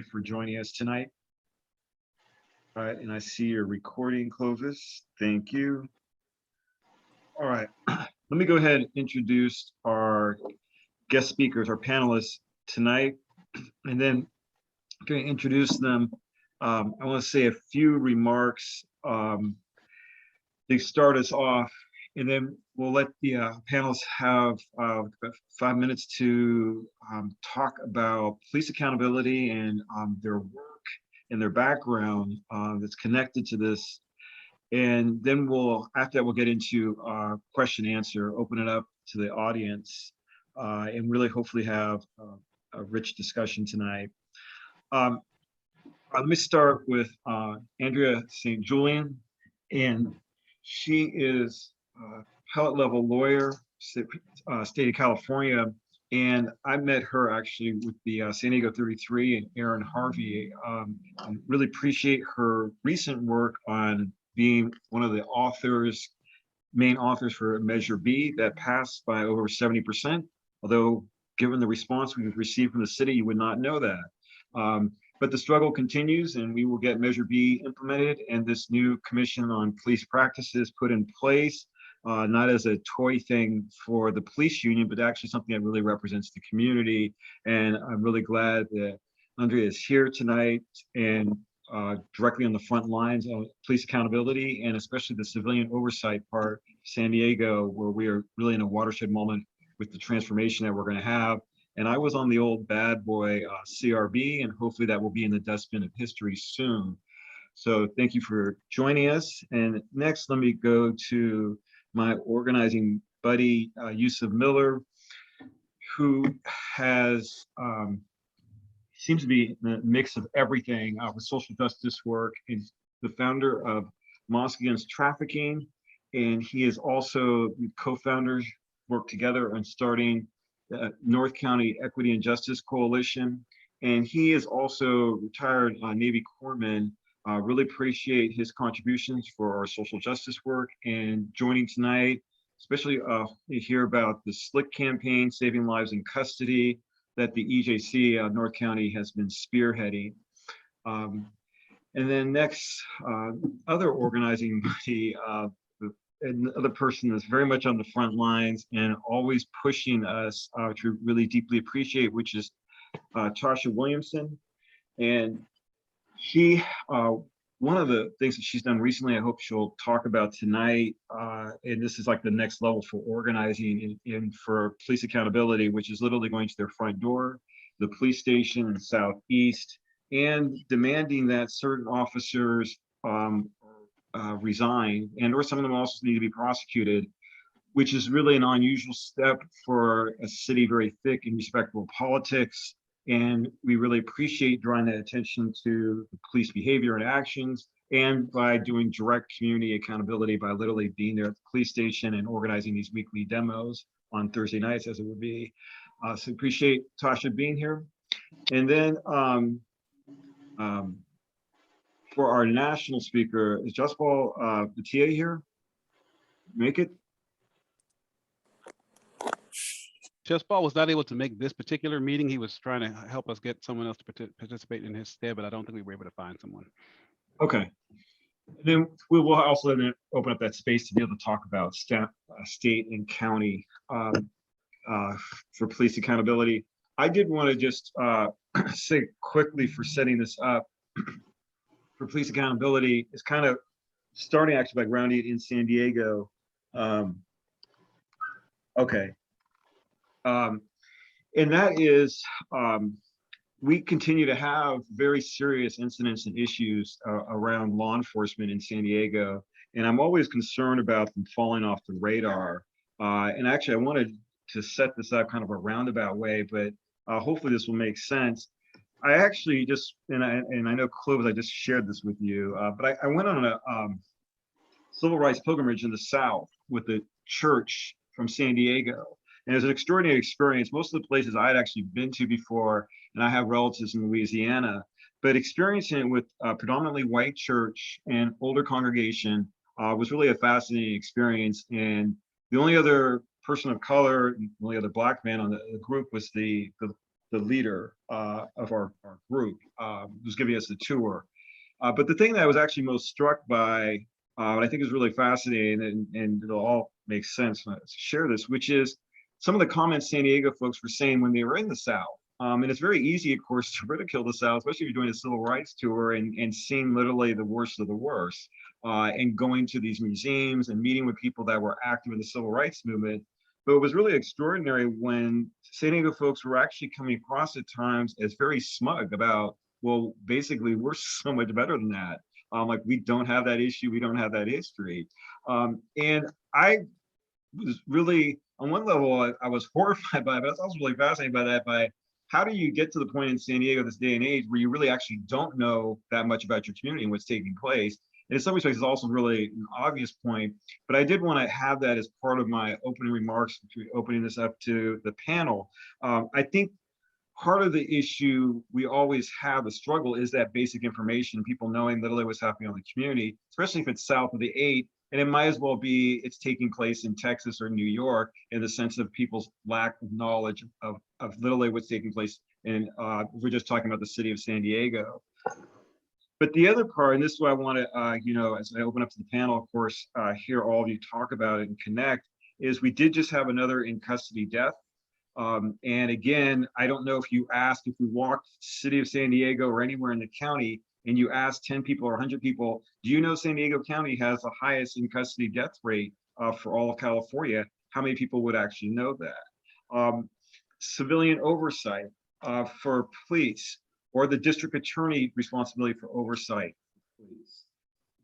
for joining us tonight. All right, and I see your recording, Clovis. Thank you. All right, let me go ahead and introduce our guest speakers, our panelists tonight, and then I'm going to introduce them. I want to say a few remarks. They start us off, and then we'll let the panelists have 5 minutes to talk about police accountability and their work and their background that's connected to this. And then after that, we'll get into question answer, open it up to the audience, and really hopefully have a rich discussion tonight. Let me start with Andrea St. Julian, and she is a appellate level lawyer, state of California, and I met her actually with the San Diego 33 and Aaron Harvey. And really appreciate her recent work on being one of the main authors for Measure B that passed by over 70%, although given the response we've received from the city, you would not know that. But the struggle continues, and we will get Measure B implemented and this new commission on police practices put in place, not as a toy thing for the police union, but actually something that really represents the community. And I'm really glad that Andrea is here tonight and directly on the front lines of police accountability, and especially the civilian oversight part, San Diego, where we are really in a watershed moment with the transformation that we're going to have. And I was on the old bad boy CRB, and hopefully that will be in the dustbin of history soon. So thank you for joining us. And next, let me go to my organizing buddy, Yusuf Miller, who has seems to be the mix of everything with social justice work. He's the founder of Mosque Against Trafficking, and he is also the co-founders work together on starting the North County Equity and Justice Coalition. And he is also retired Navy corpsman. Really appreciate his contributions for our social justice work, and joining tonight, especially to hear about the SLICK campaign, Saving Lives in Custody, that the EJC North County has been spearheading. And then next, other organizing body, another person that's very much on the front lines and always pushing us, which we really deeply appreciate, which is Tasha Williamson. And she, one of the things that she's done recently, I hope she'll talk about tonight, and this is like the next level for organizing in for police accountability, which is literally going to their front door, the police station in the Southeast, and demanding that certain officers resign, and or some of them also need to be prosecuted, which is really an unusual step for a city very thick and respectable politics. And we really appreciate drawing that attention to the police behavior and actions, and by doing direct community accountability by literally being there at the police station and organizing these weekly demos on Thursday nights, as it would be. So appreciate Tasha being here. And then for our national speaker, is Jaspal Bhatia here? Make it? Jaspal was not able to make this particular meeting. He was trying to help us get someone else to participate in his stead, but I don't think we were able to find someone. Okay. And then we will also then open up that space to be able to talk about state and county for police accountability. I did want to just say quickly, for setting this up for police accountability, is kind of starting actually by grounding it in San Diego. Okay. And that is, we continue to have very serious incidents and issues around law enforcement in San Diego. And I'm always concerned about them falling off the radar. And actually, I wanted to set this up kind of a roundabout way, but hopefully this will make sense. I actually just, and I know Clovis, I just shared this with you, but I went on a civil rights pilgrimage in the South with the church from San Diego. And it was an extraordinary experience. Most of the places I had actually been to before, and I have relatives in Louisiana, but experiencing it with a predominantly white church and older congregation was really a fascinating experience. And the only other person of color, the only other Black man on the group was the the leader of our group, who's giving us the tour. But the thing that I was actually most struck by, and I think is really fascinating, and it'll all make sense when I share this, which is some of the comments San Diego folks were saying when they were in the South. And it's very easy, of course, to ridicule the South, especially if you're doing a civil rights tour and seeing literally the worst of the worst, and going to these museums and meeting with people that were active in the civil rights movement. But it was really extraordinary when San Diego folks were actually coming across at times as very smug about, well, basically, we're so much better than that. Like, we don't have that issue, we don't have that history. And I was really, on one level, I was horrified by it, but I was also really fascinated by that, by how do you get to the point in San Diego this day and age where you really actually don't know that much about your community and what's taking place? And in some respects, it's also really an obvious point, but I did want to have that as part of my opening remarks, opening this up to the panel. I think part of the issue we always have, a struggle, is that basic information, people knowing literally what's happening on the community, especially if it's south of the 8, and it might as well be it's taking place in Texas or New York, in the sense of people's lack of knowledge of literally what's taking place in, we're just talking about the city of San Diego. But the other part, and this is what I want to, you know, as I open up to the panel, of course, hear all of you talk about it and connect, is we did just have another in custody death. And again, I don't know if you asked, if we walked the city of San Diego or anywhere in the county, and you asked 10 people or 100 people, do you know San Diego County has the highest in custody death rate for all of California? How many people would actually know that? Civilian oversight for police, or the district attorney responsibility for oversight for police.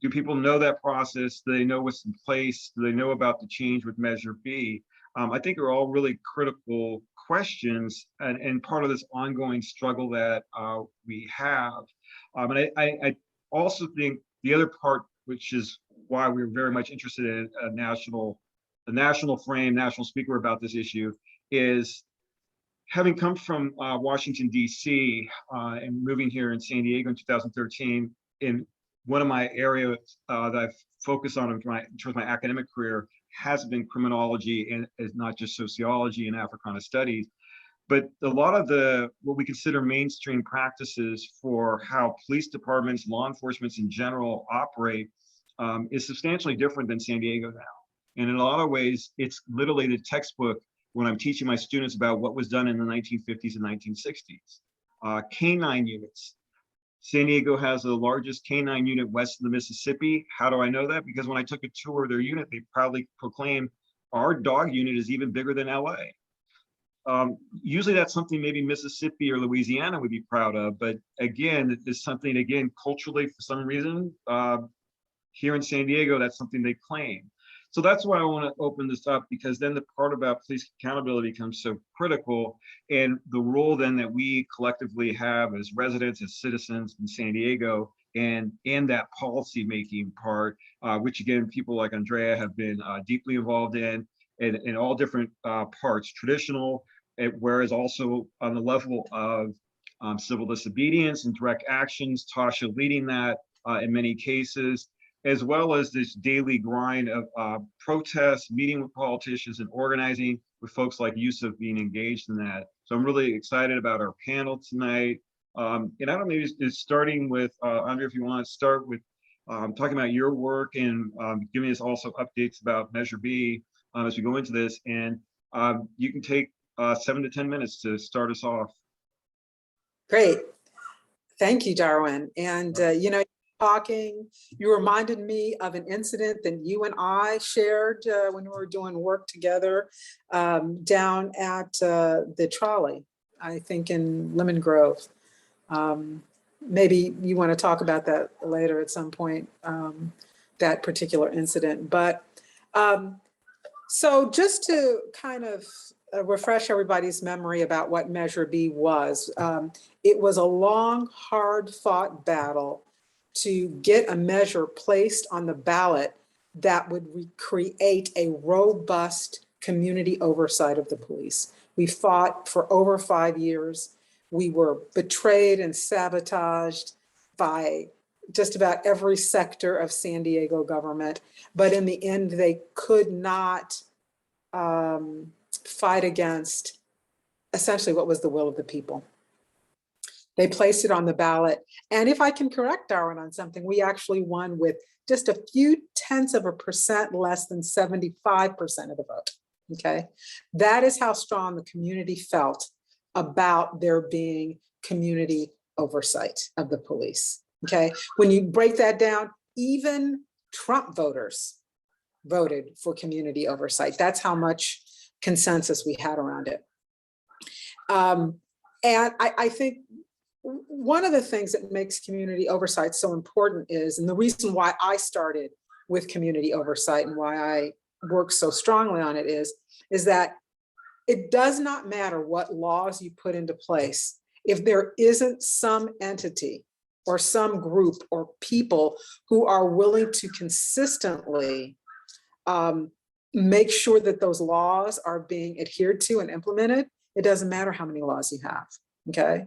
Do people know that process? Do they know what's in place? Do they know about the change with Measure B? I think are all really critical questions, and part of this ongoing struggle that we have. And I also think the other part, which is why we're very much interested in a national frame, national speaker about this issue, is having come from Washington, D.C., and moving here in San Diego in 2013, in one of my areas that I've focused on in terms of my academic career has been criminology, and is not just sociology and Africana studies, but a lot of the what we consider mainstream practices for how police departments, law enforcement in general operate is substantially different than San Diego now. And in a lot of ways, it's literally the textbook when I'm teaching my students about what was done in the 1950s and 1960s. Canine units. San Diego has the largest canine unit west of the Mississippi. How do I know that? Because when I took a tour of their unit, they proudly proclaimed our dog unit is even bigger than LA. Usually that's something maybe Mississippi or Louisiana would be proud of, but again, it's something, again, culturally, for some reason, here in San Diego, that's something they claim. So that's why I want to open this up, because then the part about police accountability becomes so critical, and the role then that we collectively have as residents, as citizens in San Diego, and that policy making part, which again, people like Andrea have been deeply involved in all different parts, traditional, whereas also on the level of civil disobedience and direct actions, Tasha leading that in many cases, as well as this daily grind of protests, meeting with politicians, and organizing with folks like Yusuf being engaged in that. So I'm really excited about our panel tonight. And I don't know, just starting with, Andrea, if you want to start with talking about your work, and giving us also updates about Measure B as we go into this. And you can take 7 to 10 minutes to start us off. Great. Thank you, Darwin. And, you know, talking, you reminded me of an incident that you and I shared when we were doing work together down at the trolley, I think in Lemon Grove. Maybe you want to talk about that later at some point, that particular incident. But so just to kind of refresh everybody's memory about what Measure B was, it was a long, hard-fought battle to get a measure placed on the ballot that would create a robust community oversight of the police. We fought for over 5 years. We were betrayed and sabotaged by just about every sector of San Diego government. But in the end, they could not fight against essentially what was the will of the people. They placed it on the ballot. And if I can correct Darwin on something, we actually won with just a few tenths of a percent less than 75% of the vote. Okay. That is how strong the community felt about there being community oversight of the police. Okay. When you break that down, even Trump voters voted for community oversight. That's how much consensus we had around it. And I think one of the things that makes community oversight so important is, and the reason why I started with community oversight and why I work so strongly on it is that it does not matter what laws you put into place if there isn't some entity or some group or people who are willing to consistently make sure that those laws are being adhered to and implemented. It doesn't matter how many laws you have. Okay.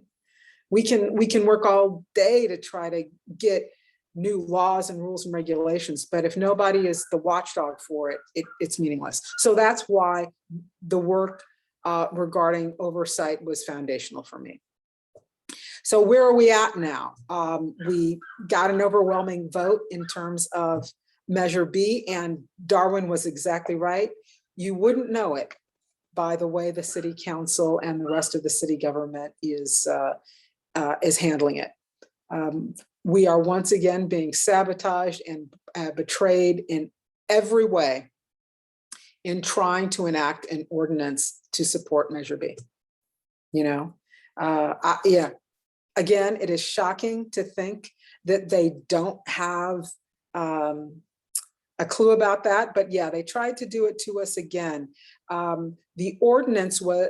We can work all day to try to get new laws and rules and regulations, but if nobody is the watchdog for it, it's meaningless. So that's why the work regarding oversight was foundational for me. So where are we at now? We got an overwhelming vote in terms of Measure B, and Darwin was exactly right. You wouldn't know it by the way the city council and the rest of the city government is handling it. We are once again being sabotaged and betrayed in every way in trying to enact an ordinance to support Measure B. You know, yeah. Again, it is shocking to think that they don't have a clue about that, but yeah, they tried to do it to us again. The ordinance was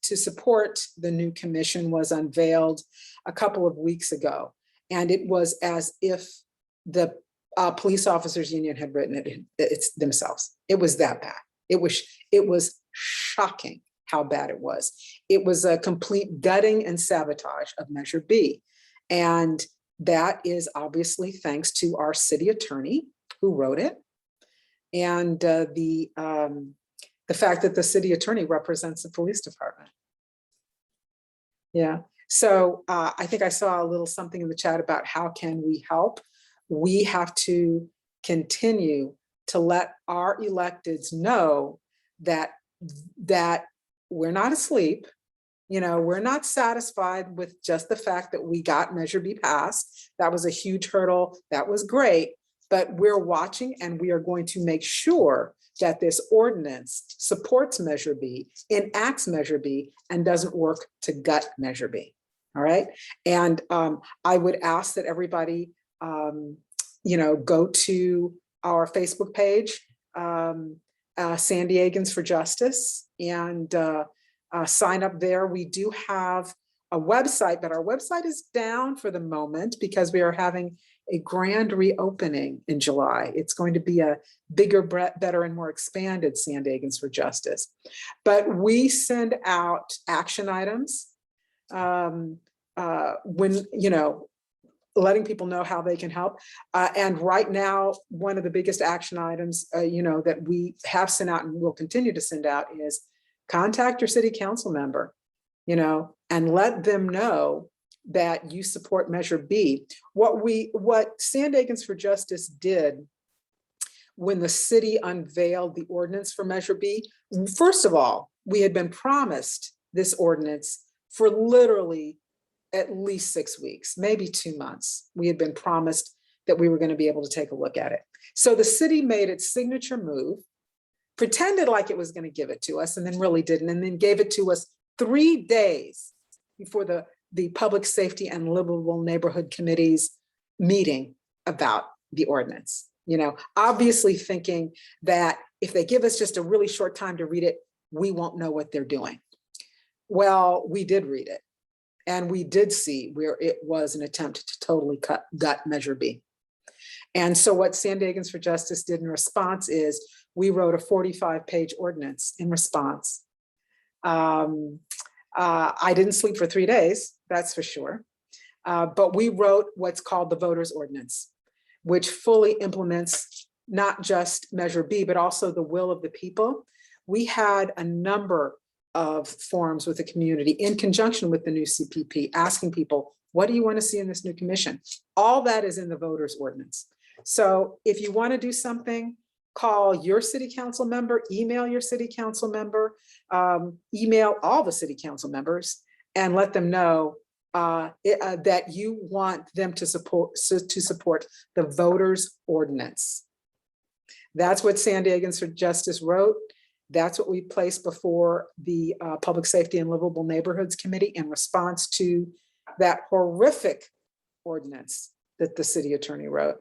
to support the new commission was unveiled a couple of weeks ago, and it was as if the police officers union had written it themselves. It was that bad. It was shocking how bad it was. It was a complete gutting and sabotage of Measure B, and that is obviously thanks to our city attorney who wrote it, and the fact that the city attorney represents the police department. Yeah, so I think I saw a little something in the chat about how can we help. We have to continue to let our electeds know that we're not asleep. You know, we're not satisfied with just the fact that we got Measure B passed. That was a huge hurdle. That was great. But we're watching, and we are going to make sure that this ordinance supports Measure B, enacts Measure B, and doesn't work to gut Measure B. All right. And I would ask that everybody, you know, go to our Facebook page, San Diegans for Justice, and sign up there. We do have a website, but our website is down for the moment because we are having a grand reopening in July. It's going to be a bigger, better, and more expanded San Diegans for Justice. But we send out action items when, you know, letting people know how they can help. And right now, one of the biggest action items, you know, that we have sent out and will continue to send out is contact your city council member, you know, and let them know that you support Measure B. What San Diegans for Justice did when the city unveiled the ordinance for Measure B, first of all, we had been promised this ordinance for literally at least 6 weeks, maybe 2 months. We had been promised that we were going to be able to take a look at it. So the city made its signature move, pretended like it was going to give it to us, and then really didn't, and then gave it to us 3 days before the Public Safety and Livable Neighborhood Committee's meeting about the ordinance. You know, obviously thinking that if they give us just a really short time to read it, we won't know what they're doing. Well, we did read it, and we did see where it was an attempt to totally gut Measure B. And so what San Diegans for Justice did in response is we wrote a 45-page ordinance in response. I didn't sleep for 3 days, that's for sure. But we wrote what's called the Voters Ordinance, which fully implements not just Measure B, but also the will of the people. We had a number of forums with the community in conjunction with the new CPP, asking people, what do you want to see in this new commission? All that is in the voters ordinance. So if you want to do something, call your city council member, email your city council member, email all the city council members and let them know that you want them to support the voters ordinance. That's what San Diegans for Justice wrote. That's what we placed before the Public Safety and Livable Neighborhoods Committee in response to that horrific ordinance that the city attorney wrote.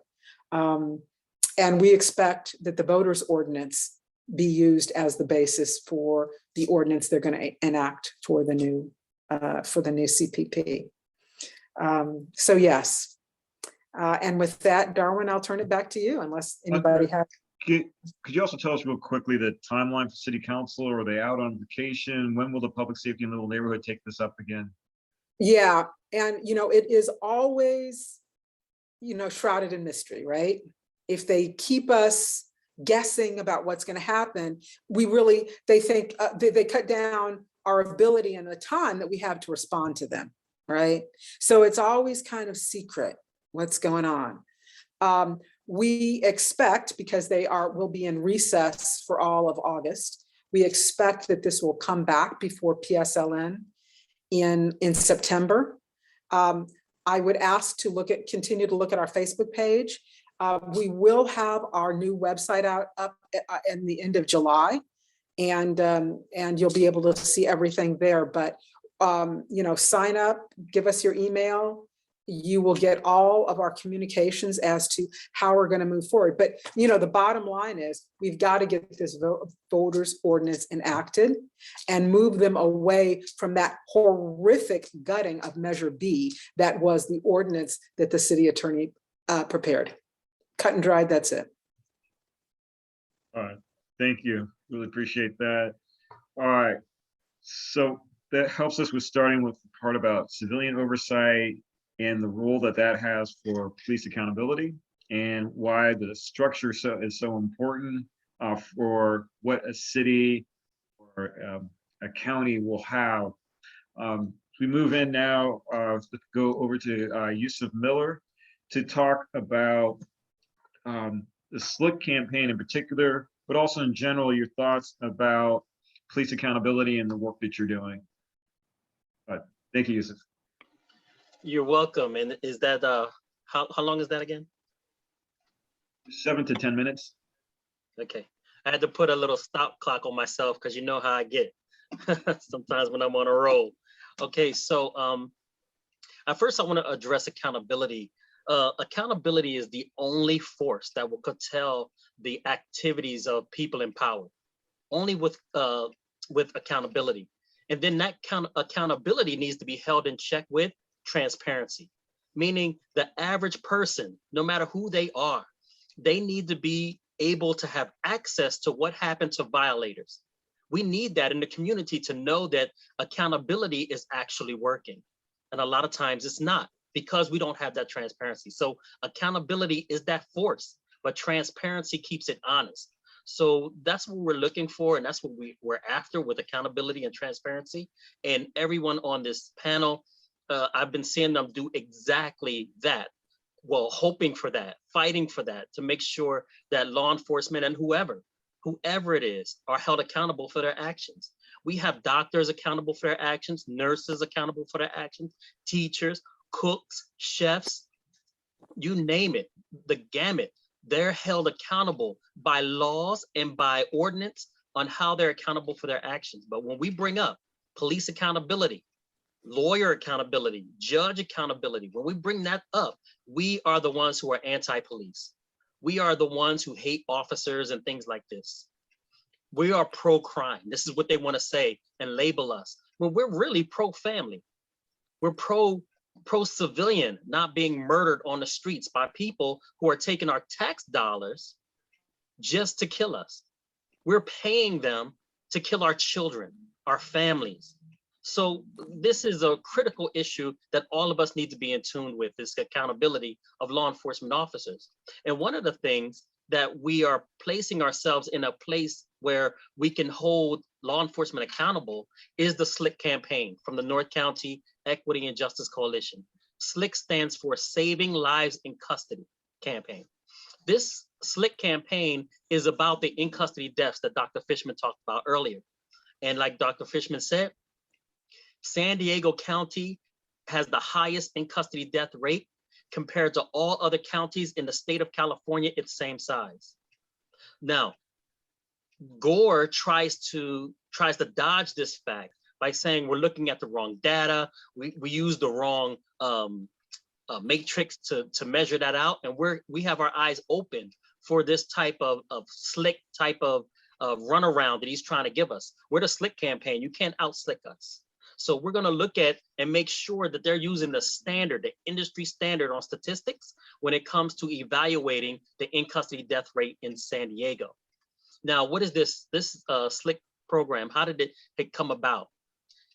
And we expect that the voters ordinance be used as the basis for the ordinance they're going to enact for the new CPP. So yes. And with that, Darwin, I'll turn it back to you unless anybody has. Could you also tell us real quickly the timeline for city council? Are they out on vacation? When will the Public Safety and Livable Neighborhood take this up again? Yeah, and it is always, shrouded in mystery, right? If they keep us guessing about what's going to happen, they think they cut down our ability and the time that we have to respond to them, right? So it's always kind of secret what's going on. We expect, because will be in recess for all of August, we expect that this will come back before PSLN in September. I would ask to continue to look at our Facebook page. We will have our new website up in the end of July, and you'll be able to see everything there. But sign up, give us your email. You will get all of our communications as to how we're going to move forward. But the bottom line is we've got to get this voters ordinance enacted and move them away from that horrific gutting of Measure B that was the ordinance that the city attorney prepared. Cut and dried, that's it. All right, thank you. Really appreciate that. All right, so that helps us with starting with the part about civilian oversight and the role that has for police accountability and why the structure is so important for what a city or a county will have. We move in now, let's go over to Yusuf Miller to talk about the SLIC campaign in particular, but also in general, your thoughts about police accountability and the work that you're doing. Thank you, Yusuf. You're welcome. And is that how long is that again? 7 to 10 minutes. Okay. I had to put a little stop clock on myself because you know how I get sometimes when I'm on a roll. Okay, so at first I want to address accountability. Accountability is the only force that will curtail the activities of people in power. Only with accountability. And then that accountability needs to be held in check with transparency, meaning the average person, no matter who they are, they need to be able to have access to what happened to violators. We need that in the community to know that accountability is actually working. And a lot of times it's not because we don't have that transparency. So accountability is that force, but transparency keeps it honest. So that's what we're looking for. And that's what we're after with accountability and transparency. And everyone on this panel, I've been seeing them do exactly that. Well, hoping for that, fighting for that, to make sure that law enforcement and whoever it is, are held accountable for their actions. We have doctors accountable for their actions, nurses accountable for their actions, teachers, cooks, chefs, you name it, the gamut. They're held accountable by laws and by ordinance on how they're accountable for their actions. But when we bring up police accountability, lawyer accountability, judge accountability, when we bring that up, we are the ones who are anti-police. We are the ones who hate officers and things like this. We are pro-crime. This is what they want to say and label us. When we're really pro-family. We're pro-civilian, not being murdered on the streets by people who are taking our tax dollars just to kill us. We're paying them to kill our children, our families. So this is a critical issue that all of us need to be in tune with, this accountability of law enforcement officers. And one of the things that we are placing ourselves in a place where we can hold law enforcement accountable is the SLICK campaign from the North County Equity and Justice Coalition. SLICK stands for Saving Lives in Custody campaign. This SLICK campaign is about the in custody deaths that Dr. Fishman talked about earlier. And like Dr. Fishman said, San Diego County has the highest in custody death rate compared to all other counties in the state of California, it's same size. Now, Gore tries to dodge this fact by saying we're looking at the wrong data, we use the wrong matrix to measure that out, and we have our eyes open for this type of slick type of runaround that he's trying to give us. We're the SLICK campaign. You can't out-slick us. So we're going to look at and make sure that they're using the standard, the industry standard on statistics when it comes to evaluating the in-custody death rate in San Diego. Now, what is this SLICK program? How did it come about?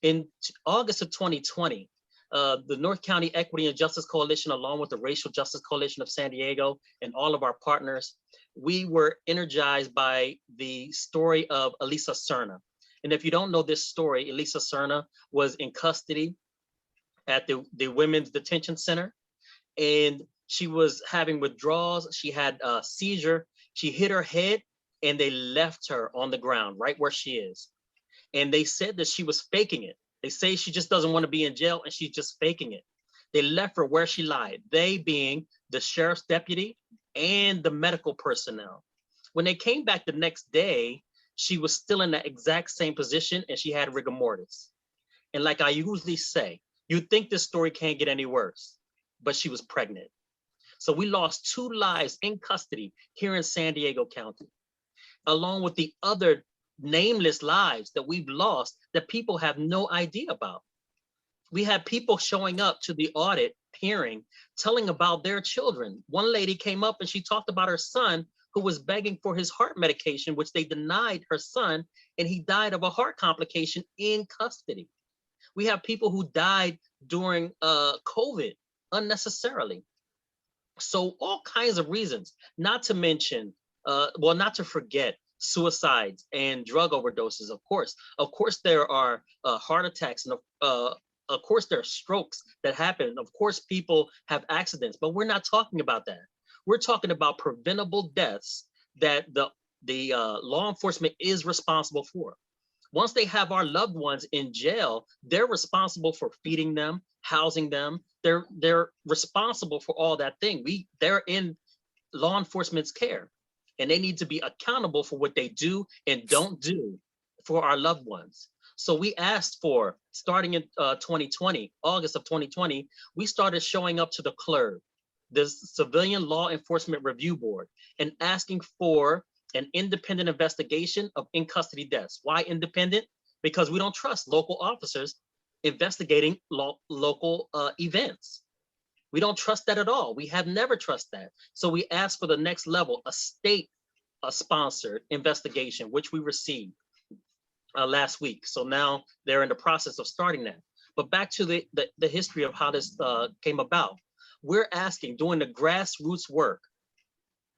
In August of 2020, the North County Equity and Justice Coalition, along with the Racial Justice Coalition of San Diego and all of our partners, we were energized by the story of Elisa Serna. And if you don't know this story, Elisa Serna was in custody at the Women's Detention Center, and she was having withdrawals. She had a seizure. She hit her head, and they left her on the ground right where she is. And they said that she was faking it. They say she just doesn't want to be in jail, and she's just faking it. They left her where she lied, they being the sheriff's deputy and the medical personnel. When they came back the next day, she was still in that exact same position, and she had rigor mortis. And like I usually say, you'd think this story can't get any worse, but she was pregnant. So we lost 2 lives in custody here in San Diego County, along with the other nameless lives that we've lost that people have no idea about. We had people showing up to the audit hearing, telling about their children. One lady came up and she talked about her son who was begging for his heart medication, which they denied her son, and he died of a heart complication in custody. We have people who died during COVID unnecessarily. So all kinds of reasons, not to mention, not to forget suicides and drug overdoses. Of course, there are heart attacks, and of course, there are strokes that happen. Of course, people have accidents, but we're not talking about that. We're talking about preventable deaths that the law enforcement is responsible for. Once they have our loved ones in jail, they're responsible for feeding them, housing them. They're responsible for all that thing. They're in law enforcement's care, and they need to be accountable for what they do and don't do for our loved ones. So we asked for, starting in 2020, August of 2020, we started showing up to the CLERB, the Civilian Law Enforcement Review Board, and asking for an independent investigation of in-custody deaths. Why independent? Because we don't trust local officers investigating local events. We don't trust that at all. We have never trusted that. So we asked for the next level, a state-sponsored investigation, which we received last week. So now they're in the process of starting that. But back to the history of how this came about. We're asking, doing the grassroots work,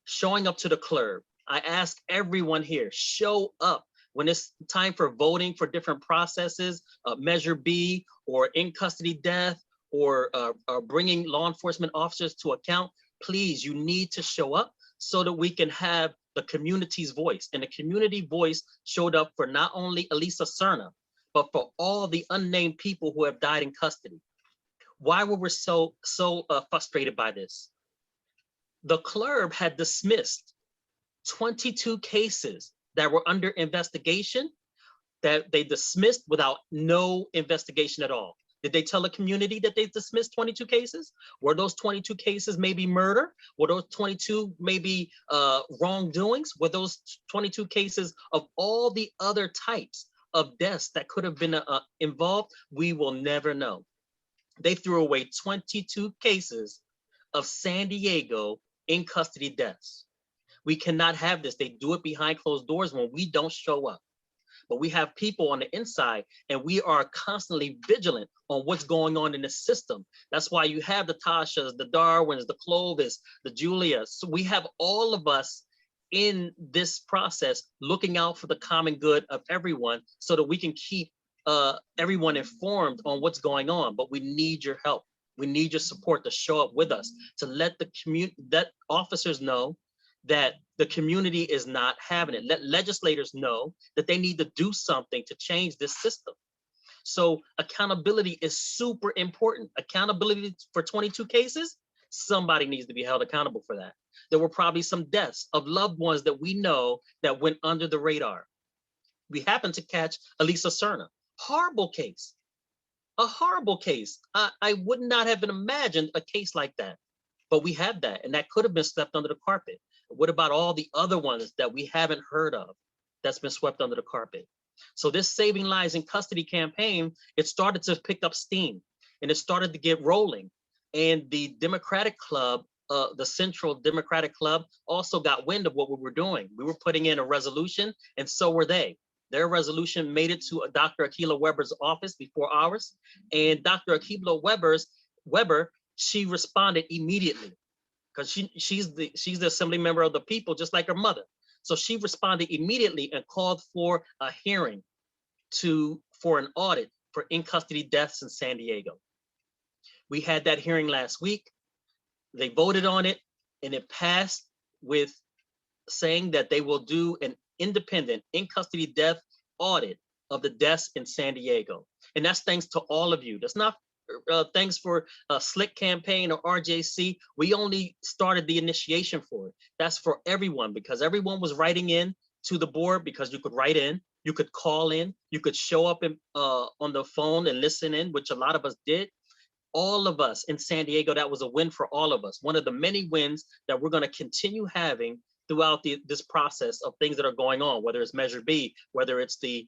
showing up to the CLERB. I ask everyone here, show up when it's time for voting for different processes, Measure B, or in custody death, or bringing law enforcement officers to account. Please, you need to show up so that we can have the community's voice. And the community voice showed up for not only Elisa Serna, but for all the unnamed people who have died in custody. Why were we so frustrated by this? The CLERB had dismissed 22 cases that were under investigation, that they dismissed without no investigation at all. Did they tell the community that they dismissed 22 cases? Were those 22 cases maybe murder? Were those 22 maybe wrongdoings? Were those 22 cases of all the other types of deaths that could have been involved? We will never know. They threw away 22 cases of San Diego in custody deaths. We cannot have this. They do it behind closed doors when we don't show up. But we have people on the inside, and we are constantly vigilant on what's going on in the system. That's why you have the Tashas, the Darwins, the Clovis, the Julias. So we have all of us in this process, looking out for the common good of everyone so that we can keep everyone informed on what's going on. But we need your help. We need your support to show up with us, to let the that officers know that the community is not having it. Let legislators know that they need to do something to change this system. So accountability is super important. Accountability for 22 cases, somebody needs to be held accountable for that. There were probably some deaths of loved ones that we know that went under the radar. We happened to catch Elisa Serna. Horrible case. A horrible case. I would not have imagined a case like that. But we have that, and that could have been swept under the carpet. What about all the other ones that we haven't heard of that's been swept under the carpet? So this Saving Lives in Custody campaign, it started to pick up steam, and it started to get rolling. And the Democratic Club, the Central Democratic Club, also got wind of what we were doing. We were putting in a resolution, and so were they. Their resolution made it to Dr. Akilah Weber's office before ours, and Dr. Akilah Weber, she responded immediately, because she's the assembly member of the people, just like her mother. So she responded immediately and called for a hearing for an audit for in custody deaths in San Diego. We had that hearing last week. They voted on it, and it passed with saying that they will do an independent in custody death audit of the deaths in San Diego. And that's thanks to all of you. That's not thanks for a Slick campaign or RJC. We only started the initiation for it. That's for everyone, because everyone was writing in to the board, because you could write in, you could call in, you could show up on the phone and listen in, which a lot of us did. All of us in San Diego, that was a win for all of us. One of the many wins that we're going to continue having throughout this process of things that are going on, whether it's Measure B, whether it's the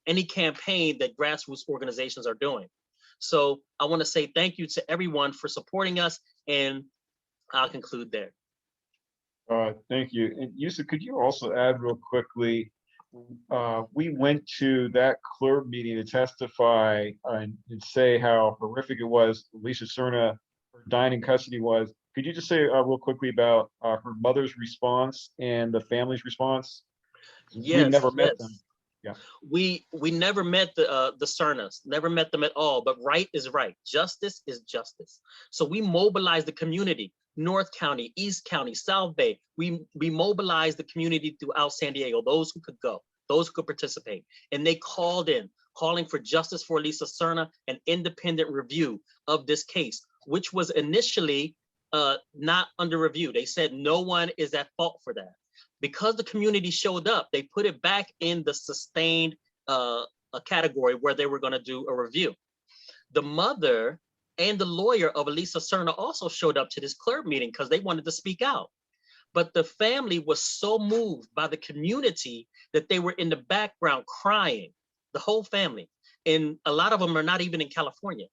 any campaign that grassroots organizations are doing. So I want to say thank you to everyone for supporting us, and I'll conclude there. Thank you. And Yusuf, could you also add real quickly, we went to that CLERB meeting to testify and say how horrific it was, Elisa Serna, her dying in custody was. Could you just say real quickly about her mother's response and the family's response? Yes, we never met them. Yeah. We never met the Cernas, never met them at all, but right is right. Justice is justice. So we mobilized the community, North County, East County, South Bay. We mobilized the community throughout San Diego, those who could go, those who could participate. And they called in, calling for justice for Elisa Serna, an independent review of this case, which was initially not under review. They said no one is at fault for that. Because the community showed up, they put it back in the sustained category where they were going to do a review. The mother and the lawyer of Elisa Serna also showed up to this CLERB meeting because they wanted to speak out. But the family was so moved by the community that they were in the background crying, the whole family. And a lot of them are not even in California.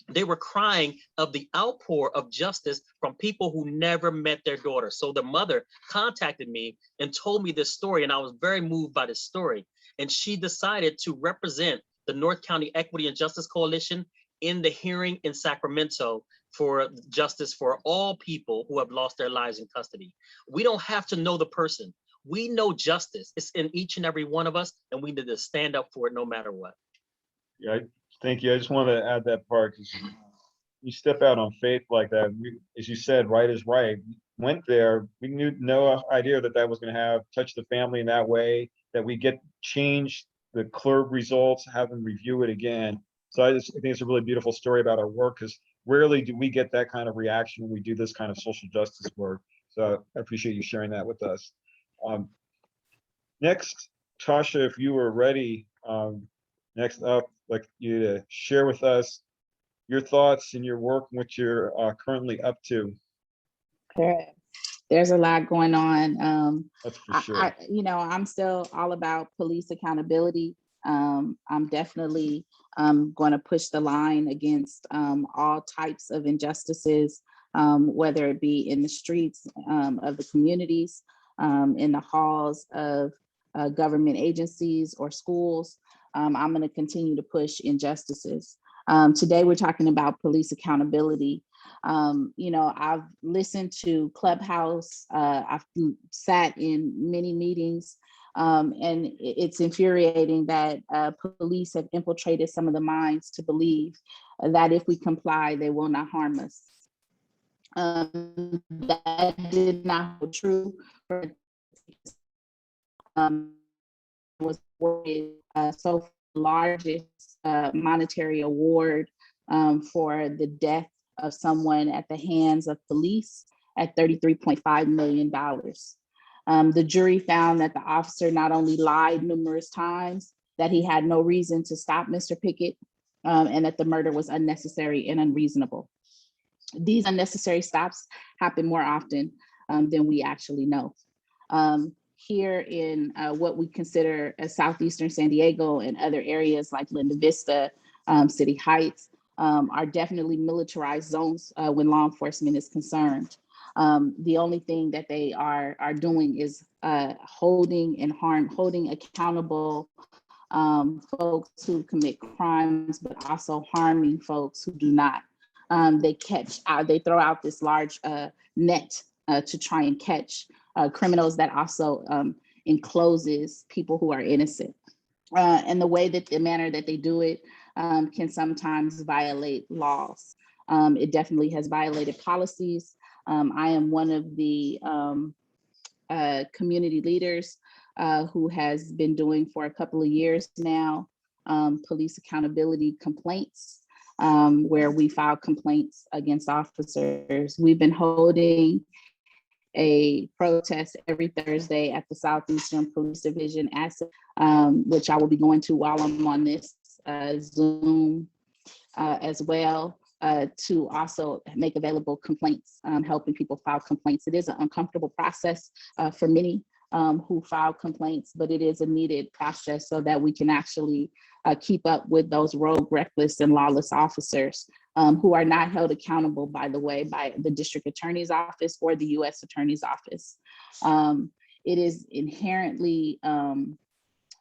They were crying of the outpour of justice from people who never met their daughter. So the mother contacted me and told me this story, and I was very moved by this story. And she decided to represent the North County Equity and Justice Coalition in the hearing in Sacramento for justice for all people who have lost their lives in custody. We don't have to know the person. We know justice. It's in each and every one of us, and we need to stand up for it no matter what. Yeah, thank you. I just want to add that part, because you step out on faith like that. As you said, right is right. We went there. We knew no idea that was going to touch the family in that way, that we get change the CLERB results, have them review it again. So I think it's a really beautiful story about our work, because rarely do we get that kind of reaction when we do this kind of social justice work. So I appreciate you sharing that with us. Next, Tasha, if you were ready, next up, I'd like you to share with us your thoughts and your work, what you're currently up to. Sure. There's a lot going on. That's for sure. I'm still all about police accountability. I'm definitely going to push the line against all types of injustices, whether it be in the streets of the communities, in the halls of government agencies or schools. I'm going to continue to push injustices. Today, we're talking about police accountability. You know, I've listened to Clubhouse, I've sat in many meetings, and it's infuriating that police have infiltrated some of the minds to believe that if we comply, they will not harm us. That did not hold true. Was awarded so largest monetary award for the death of someone at the hands of police at $33.5 million. The jury found that the officer not only lied numerous times, that he had no reason to stop Mr. Pickett, and that the murder was unnecessary and unreasonable. These unnecessary stops happen more often than we actually know. Here in what we consider as southeastern San Diego and other areas like Linda Vista, City Heights, are definitely militarized zones when law enforcement is concerned. The only thing that they are doing is holding accountable folks who commit crimes, but also harming folks who do not. They throw out this large net to try and catch criminals that also encloses people who are innocent. And the manner that they do it can sometimes violate laws. It definitely has violated policies. I am one of the community leaders who has been doing for a couple of years now police accountability complaints, where we file complaints against officers. We've been holding a protest every Thursday at the Southeastern Police Division asset, which I will be going to while I'm on this Zoom as well, to also make available complaints, helping people file complaints. It is an uncomfortable process for many who file complaints, but it is a needed process so that we can actually keep up with those rogue, reckless, and lawless officers who are not held accountable, by the way, by the district attorney's office or the U.S. attorney's office. It is inherently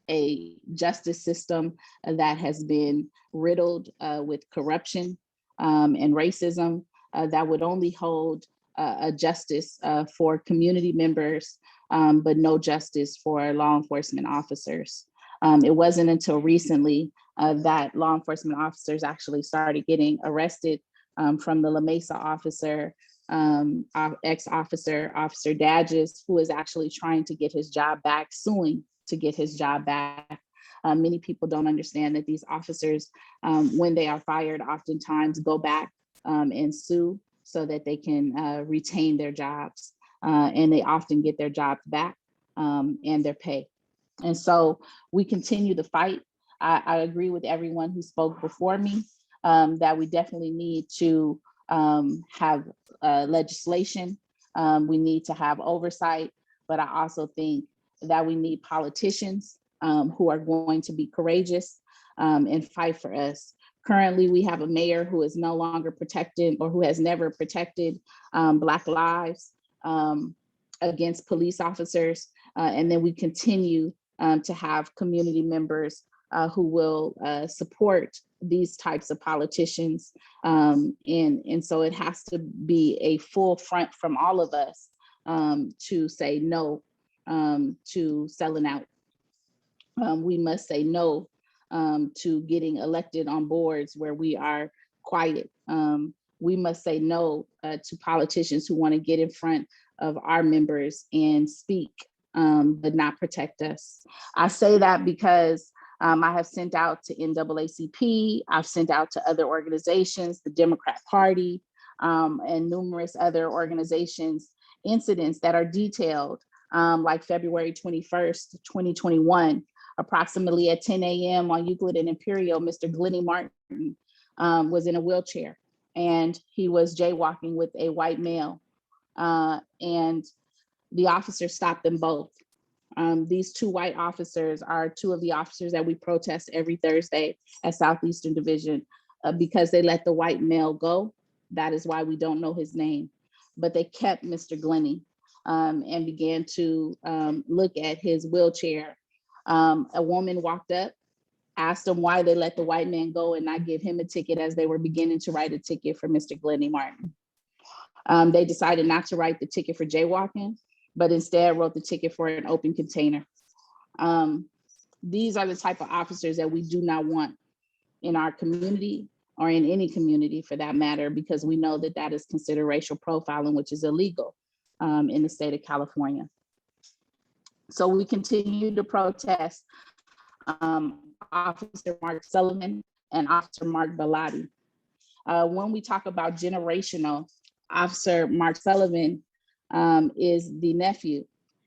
a justice system that has been riddled with corruption and racism that would only hold a justice for community members, but no justice for law enforcement officers. It wasn't until recently that law enforcement officers actually started getting arrested from the La Mesa officer, ex-officer, Officer Dadges, who is actually trying to get his job back, suing to get his job back. Many people don't understand that these officers, when they are fired, oftentimes go back and sue so that they can retain their jobs. And they often get their jobs back and their pay. And so we continue the fight. I agree with everyone who spoke before me that we definitely need to have legislation. We need to have oversight, but I also think that we need politicians who are going to be courageous and fight for us. Currently, we have a mayor who is no longer protecting, or who has never protected Black lives against police officers. And then we continue to have community members who will support these types of politicians. And so it has to be a full front from all of us to say no to selling out. We must say no to getting elected on boards where we are quiet. We must say no to politicians who want to get in front of our members and speak, but not protect us. I say that because I have sent out to NAACP, I've sent out to other organizations, the Democrat Party, and numerous other organizations, incidents that are detailed, like February 21st, 2021, approximately at 10 a.m. on Euclid and Imperial, Mr. Glennie Martin was in a wheelchair and he was jaywalking with a white male, and the officer stopped them both. These two white officers are two of the officers that we protest every Thursday at Southeastern Division because they let the white male go. That is why we don't know his name, but they kept Mr. Glennie and began to look at his wheelchair. A woman walked up asked them why they let the white man go and not give him a ticket as they were beginning to write a ticket for Mr. Glennie Martin. They decided not to write the ticket for jaywalking, but instead wrote the ticket for an open container. These are the type of officers that we do not want in our community or in any community for that matter, because we know that that is considered racial profiling, which is illegal in the state of California. So we continue to protest Officer Mark Sullivan and Officer Mark Bellotti. When we talk about generational, Officer Mark Sullivan is the nephew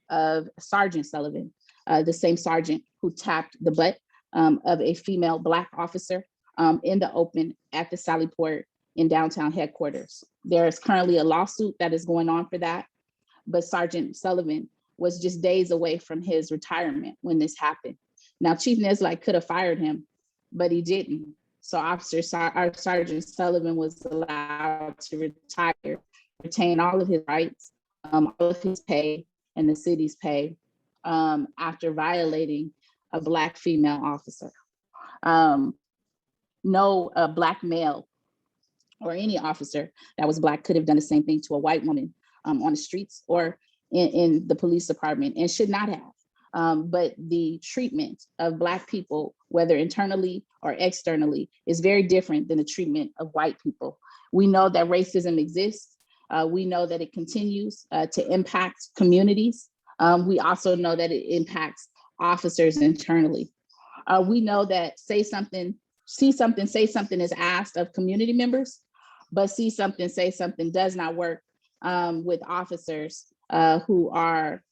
of Sergeant Sullivan, the same sergeant who tapped the butt of a female Black officer in the open at the Sallyport in downtown headquarters. There is currently a lawsuit that is going on for that, but Sergeant Sullivan was just days away from his retirement when this happened. Now, Chief Neslike could have fired him, but he didn't. So our Sergeant Sullivan was allowed to retire, retain all of his rights, all of his pay and the city's pay after violating a Black female officer. No Black male or any officer that was Black could have done the same thing to a white woman on the streets or in the police department, and should not have. But the treatment of Black people, whether internally or externally, is very different than the treatment of white people. We know that racism exists. We know that it continues to impact communities. We also know that it impacts officers internally. We know that see something, say something is asked of community members, but see something, say something does not work with officers who are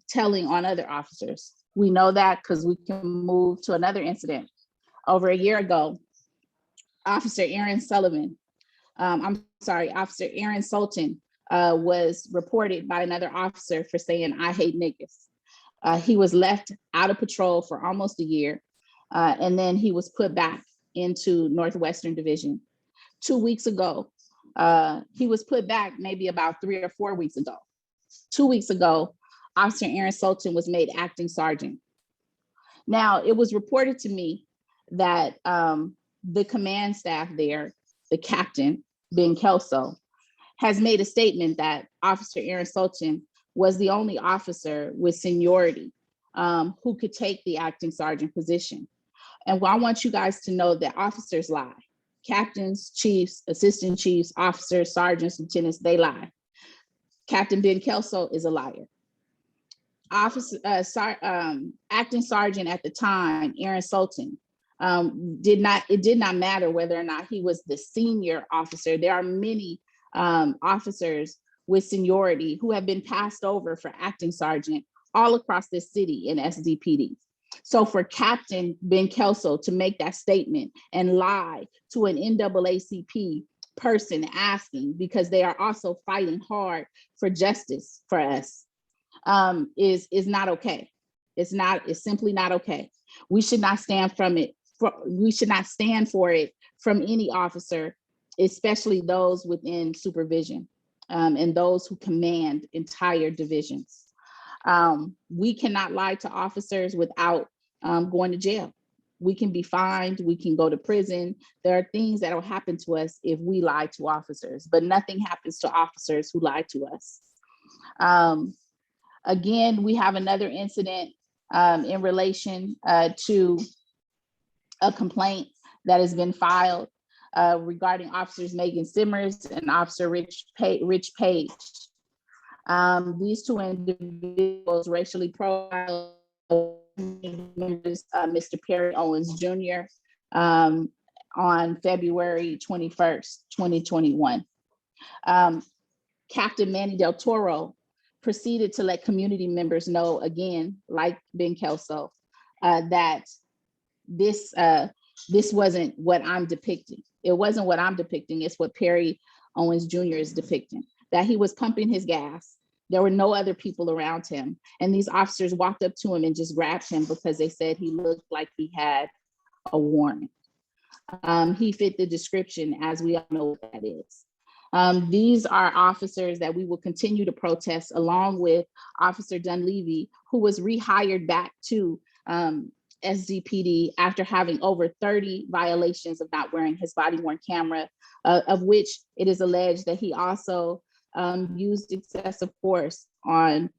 telling on other officers. We know that because we can move to another incident. Over a year ago, Officer Aaron Sullivan, Officer Aaron Sultan was reported by another officer for saying, "I hate niggas." He was left out of patrol for almost a year, and then he was put back into Northwestern Division. 2 weeks ago, he was put back maybe about 3 or 4 weeks ago. 2 weeks ago, Officer Aaron Sultan was made acting sergeant. Now, it was reported to me that the command staff there, the captain, Ben Kelso, has made a statement that Officer Aaron Sultan was the only officer with seniority who could take the acting sergeant position. And I want you guys to know that officers lie. Captains, chiefs, assistant chiefs, officers, sergeants, lieutenants, they lie. Captain Ben Kelso is a liar. Acting sergeant at the time, Aaron Sultan, it did not matter whether or not he was the senior officer. There are many officers with seniority who have been passed over for acting sergeant all across this city in SDPD. So for Captain Ben Kelso to make that statement and lie to an NAACP person asking, because they are also fighting hard for justice for us, is not okay. It's simply not okay. We should not stand we should not stand for it from any officer, especially those within supervision and those who command entire divisions. We cannot lie to officers without going to jail. We can be fined, we can go to prison. There are things that will happen to us if we lie to officers, but nothing happens to officers who lie to us. Again, we have another incident in relation to a complaint that has been filed regarding Officers Megan Simmers and Officer Rich Page. These two individuals racially profiled Mr. Perry Owens Jr. On February 21st, 2021. Captain Manny Del Toro proceeded to let community members know, again, like Ben Kelso, that this wasn't what I'm depicting. It wasn't what I'm depicting, it's what Perry Owens Jr. is depicting, that he was pumping his gas. There were no other people around him. And these officers walked up to him and just grabbed him because they said he looked like he had a warrant. He fit the description, as we all know what that is. These are officers that we will continue to protest, along with Officer Dunleavy, who was rehired back to SDPD after having over 30 violations of not wearing his body-worn camera, of which it is alleged that he also used excessive force on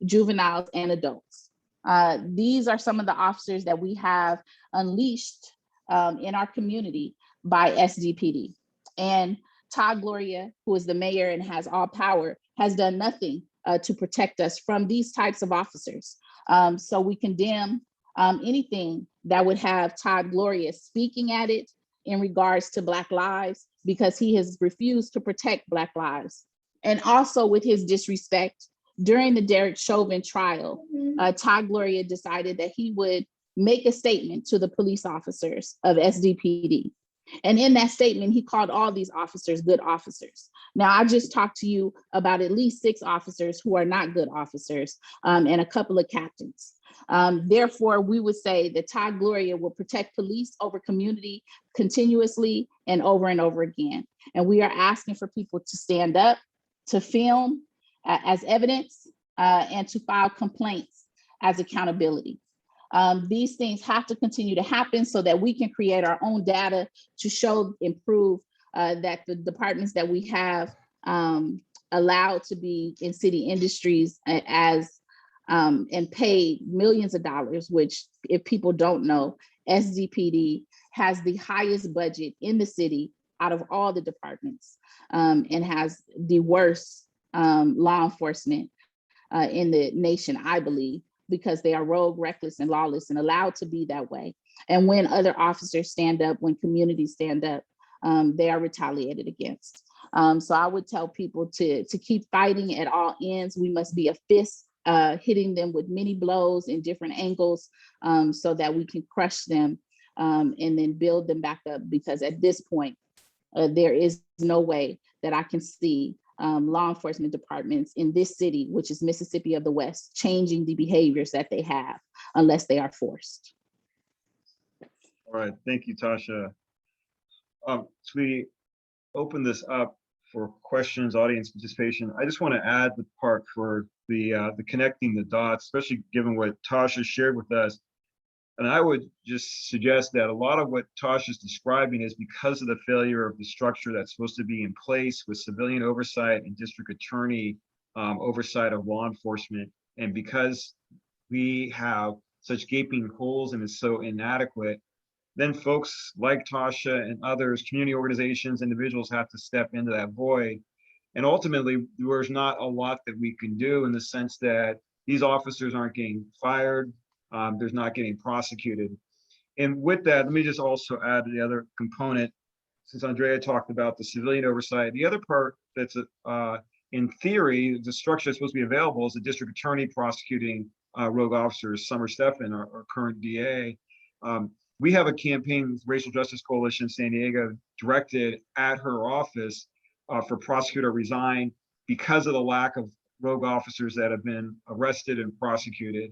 juveniles and adults. These are some of the officers that we have unleashed in our community by SDPD. And Todd Gloria, who is the mayor and has all power, has done nothing to protect us from these types of officers. So we condemn anything that would have Todd Gloria speaking at it in regards to Black lives, because he has refused to protect Black lives. And also with his disrespect, during the Derek Chauvin trial, Todd Gloria decided that he would make a statement to the police officers of SDPD. And in that statement, he called all these officers good officers. Now, I just talked to you about at least 6 officers who are not good officers, and a couple of captains. Therefore, we would say that Todd Gloria will protect police over community continuously and over again. And we are asking for people to stand up, to film as evidence, and to file complaints as accountability. These things have to continue to happen so that we can create our own data to show and prove that the departments that we have allowed to be in city industries as and paid millions of dollars, which if people don't know, SDPD has the highest budget in the city out of all the departments, and has the worst law enforcement in the nation, I believe, because they are rogue, reckless, and lawless, and allowed to be that way. And when other officers stand up, when communities stand up, they are retaliated against. So I would tell people to keep fighting at all ends. We must be a fist, hitting them with many blows in different angles, so that we can crush them and then build them back up. Because at this point, there is no way that I can see law enforcement departments in this city, which is Mississippi of the West, changing the behaviors that they have unless they are forced. All right, thank you, Tasha. So we open this up for questions, audience participation. I just want to add the part for the connecting the dots, especially given what Tasha shared with us. And I would just suggest that a lot of what Tasha is describing is because of the failure of the structure that's supposed to be in place with civilian oversight and district attorney oversight of law enforcement. And because we have such gaping holes and it's so inadequate, then folks like Tasha and others, community organizations, individuals have to step into that void. And ultimately, there's not a lot that we can do in the sense that these officers aren't getting fired. There's not getting prosecuted. And with that, let me just also add the other component, since Andrea talked about the civilian oversight. The other part that's in theory, the structure that's supposed to be available is the district attorney prosecuting rogue officers. Summer Stephan, our current DA. We have a campaign with Racial Justice Coalition San Diego directed at her office for prosecutor resign because of the lack of rogue officers that have been arrested and prosecuted.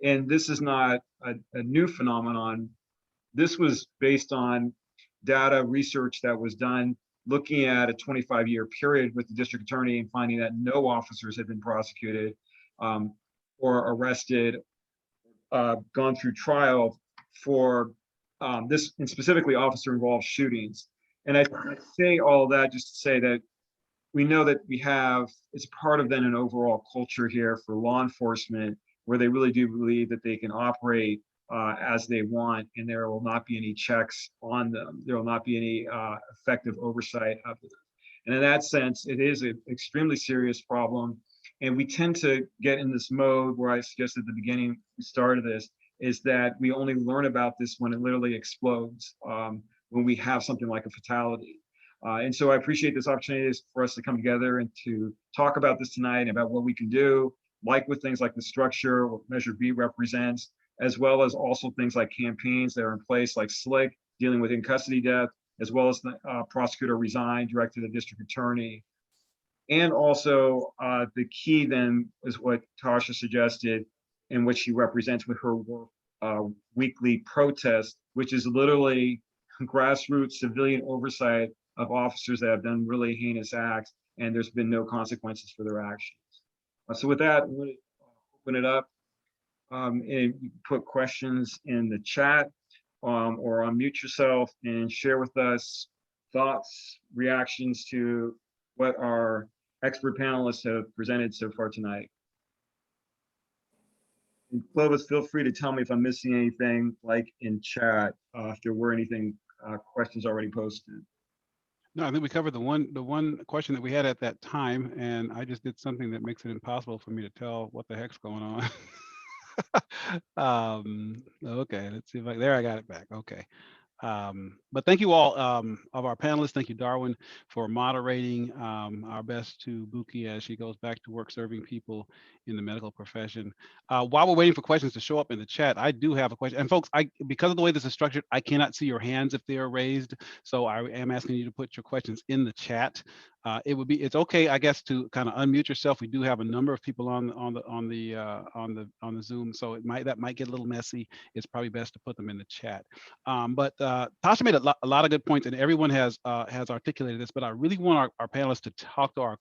And this is not a new phenomenon. This was based on data research that was done looking at a 25-year period with the district attorney and finding that no officers had been prosecuted or arrested, gone through trial for this, and specifically officer-involved shootings. And I say all of that just to say that we know that we have, it's part of then an overall culture here for law enforcement where they really do believe that they can operate as they want, and there will not be any checks on them. There will not be any effective oversight of it. And in that sense, it is an extremely serious problem. And we tend to get in this mode where I suggested at the beginning, we started this, is that we only learn about this when it literally explodes, when we have something like a fatality. And so I appreciate this opportunity for us to come together and to talk about this tonight and about what we can do, like with things like the structure, what Measure B represents, as well as also things like campaigns that are in place like SLIC, dealing with in-custody death, as well as the prosecutor resign, directed to the district attorney. And also the key then is what Tasha suggested and what she represents with her work, weekly protest, which is literally grassroots civilian oversight of officers that have done really heinous acts, and there's been no consequences for their actions. So with that, I'm going to open it up And you put questions in the chat, or unmute yourself and share with us thoughts, reactions to what our expert panelists have presented so far tonight. And Clovis, feel free to tell me if I'm missing anything, like in chat, if there were anything, questions already posted. No, I think we covered the one question that we had at that time, and I just did something that makes it impossible for me to tell what the heck's going on. Okay, let's see if there I got it back. Okay. But thank you all of our panelists. Thank you, Darwin, for moderating. Our best to Buki as she goes back to work serving people in the medical profession. While we're waiting for questions to show up in the chat, I do have a question. And folks, because of the way this is structured, I cannot see your hands if they are raised. So I am asking you to put your questions in the chat. It's okay, I guess, to kind of unmute yourself. We do have a number of people on the Zoom, so that might get a little messy. It's probably best to put them in the chat. But Tasha made a lot of good points, and everyone has articulated this. But I really want our panelists to talk to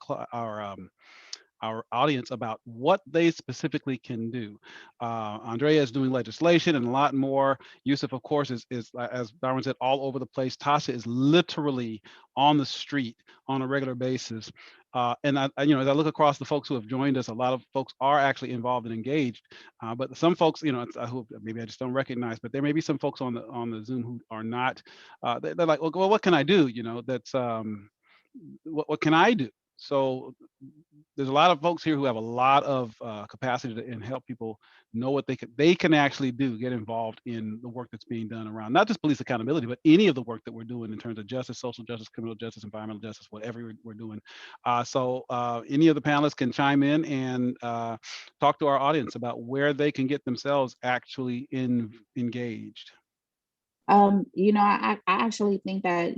our audience about what they specifically can do. Andrea is doing legislation and a lot more. Yusuf, of course, is as Darwin said, all over the place. Tasha is literally on the street on a regular basis. And as I look across the folks who have joined us, a lot of folks are actually involved and engaged. But some folks, who maybe I just don't recognize, but there may be some folks on the Zoom who are not. They're like, well, what can I do? That's what can I do? So there's a lot of folks here who have a lot of capacity to help people know what they can actually do, get involved in the work that's being done around not just police accountability, but any of the work that we're doing in terms of justice, social justice, criminal justice, environmental justice, whatever we're doing. So any of the panelists can chime in and talk to our audience about where they can get themselves actually engaged. I actually think that,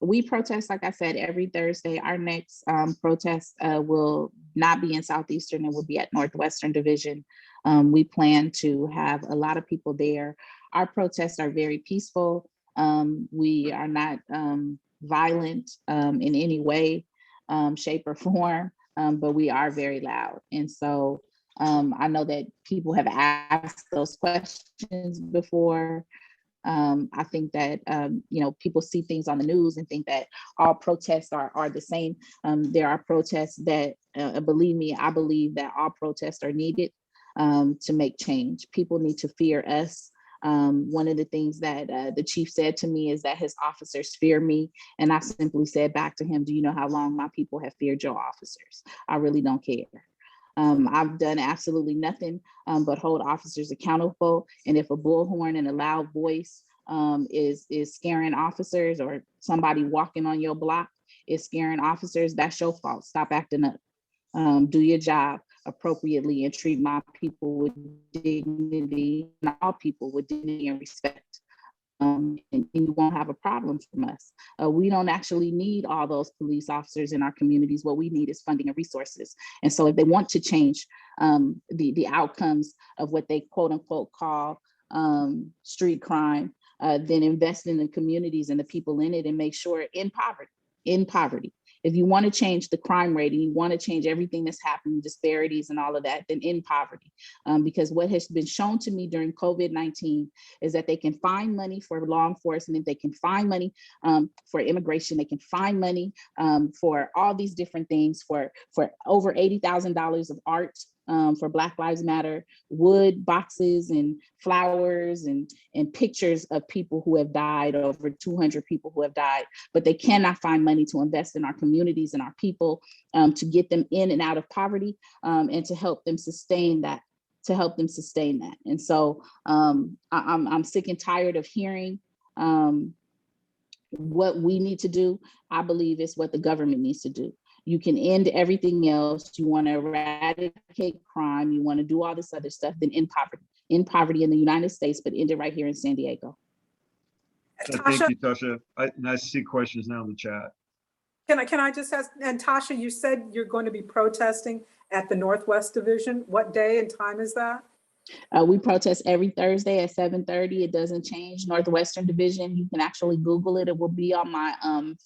we protest, like I said, every Thursday. Our next protest will not be in Southeastern, it will be at Northwestern Division. We plan to have a lot of people there. Our protests are very peaceful. We are not violent in any way, shape or form, but we are very loud. And so I know that people have asked those questions before. I think that, people see things on the news and think that all protests are the same. There are protests that, believe me, I believe that all protests are needed to make change. People need to fear us. One of the things that the chief said to me is that his officers fear me. And I simply said back to him, do you know how long my people have feared your officers? I really don't care. I've done absolutely nothing but hold officers accountable. And if a bullhorn and a loud voice is scaring officers, or somebody walking on your block is scaring officers, that's your fault. Stop acting up. Do your job appropriately and treat my people with dignity, and all people with dignity and respect. And you won't have a problem from us. We don't actually need all those police officers in our communities. What we need is funding and resources. And so if they want to change the outcomes of what they quote unquote call street crime, then invest in the communities and the people in it, and make sure in poverty. If you want to change the crime rate and you want to change everything that's happening, disparities and all of that, then in poverty. Because what has been shown to me during COVID-19 is that they can find money for law enforcement, they can find money for immigration, they can find money for all these different things, for over $80,000 of art, for Black Lives Matter, wood boxes and flowers and pictures of people who have died, over 200 people who have died, but they cannot find money to invest in our communities and our people, to get them in and out of poverty, and to help them sustain that. And so I'm sick and tired of hearing what we need to do. I believe it's what the government needs to do. You can end everything else. You want to eradicate crime. You want to do all this other stuff, then end poverty in the United States, but end it right here in San Diego. Thank you, Tasha. I see questions now in the chat. Can I just ask, and Tasha, you said you're going to be protesting at the Northwest Division. What day and time is that? We protest every Thursday at 7:30. It doesn't change. Northwestern Division. You can actually Google it. It will be on my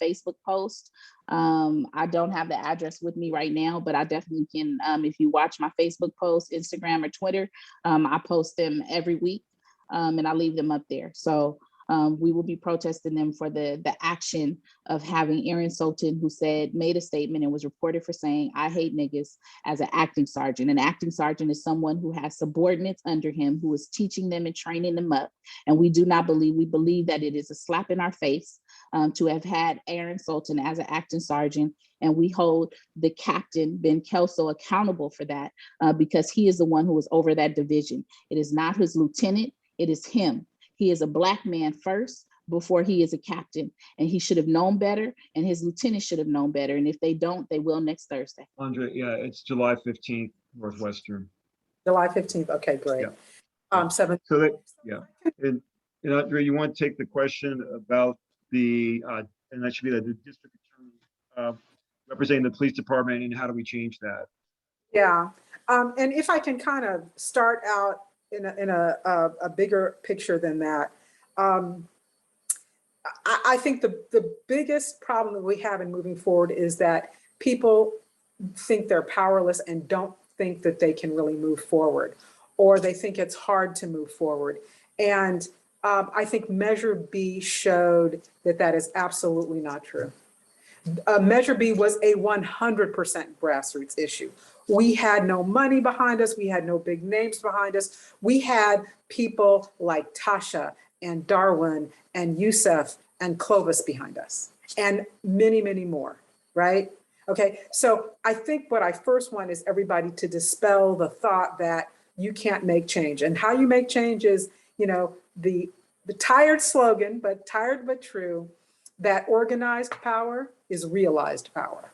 Facebook post. I don't have the address with me right now, but I definitely can. If you watch my Facebook posts, Instagram, or Twitter, I post them every week, and I leave them up there. So we will be protesting them for the action of having Aaron Sultan, who made a statement and was reported for saying, "I hate niggas," as an acting sergeant. An acting sergeant is someone who has subordinates under him, who is teaching them and training them up. And we believe that it is a slap in our face to have had Aaron Sultan as an acting sergeant. And we hold the captain, Ben Kelso, accountable for that because he is the one who is over that division. It is not his lieutenant, it is him. He is a Black man first before he is a captain, and he should have known better, and his lieutenant should have known better. And if they don't, they will next Thursday. Andre, yeah, it's July 15th, Northwestern. July 15th. Okay, great. Yeah. 7. So that, yeah. And Andre, you want to take the question about and that should be the district attorney representing the police department, and how do we change that? Yeah. And if I can kind of start out in a bigger picture than that, I think the biggest problem that we have in moving forward is that people think they're powerless and don't think that they can really move forward, or they think it's hard to move forward. And I think Measure B showed that that is absolutely not true. Measure B was a 100% grassroots issue. We had no money behind us. We had no big names behind us. We had people like Tasha and Darwin and Yusuf and Clovis behind us, and many, many more, right? Okay, so I think what I first want is everybody to dispel the thought that you can't make change. And how you make change is, the tired slogan, but tired but true, that organized power is realized power.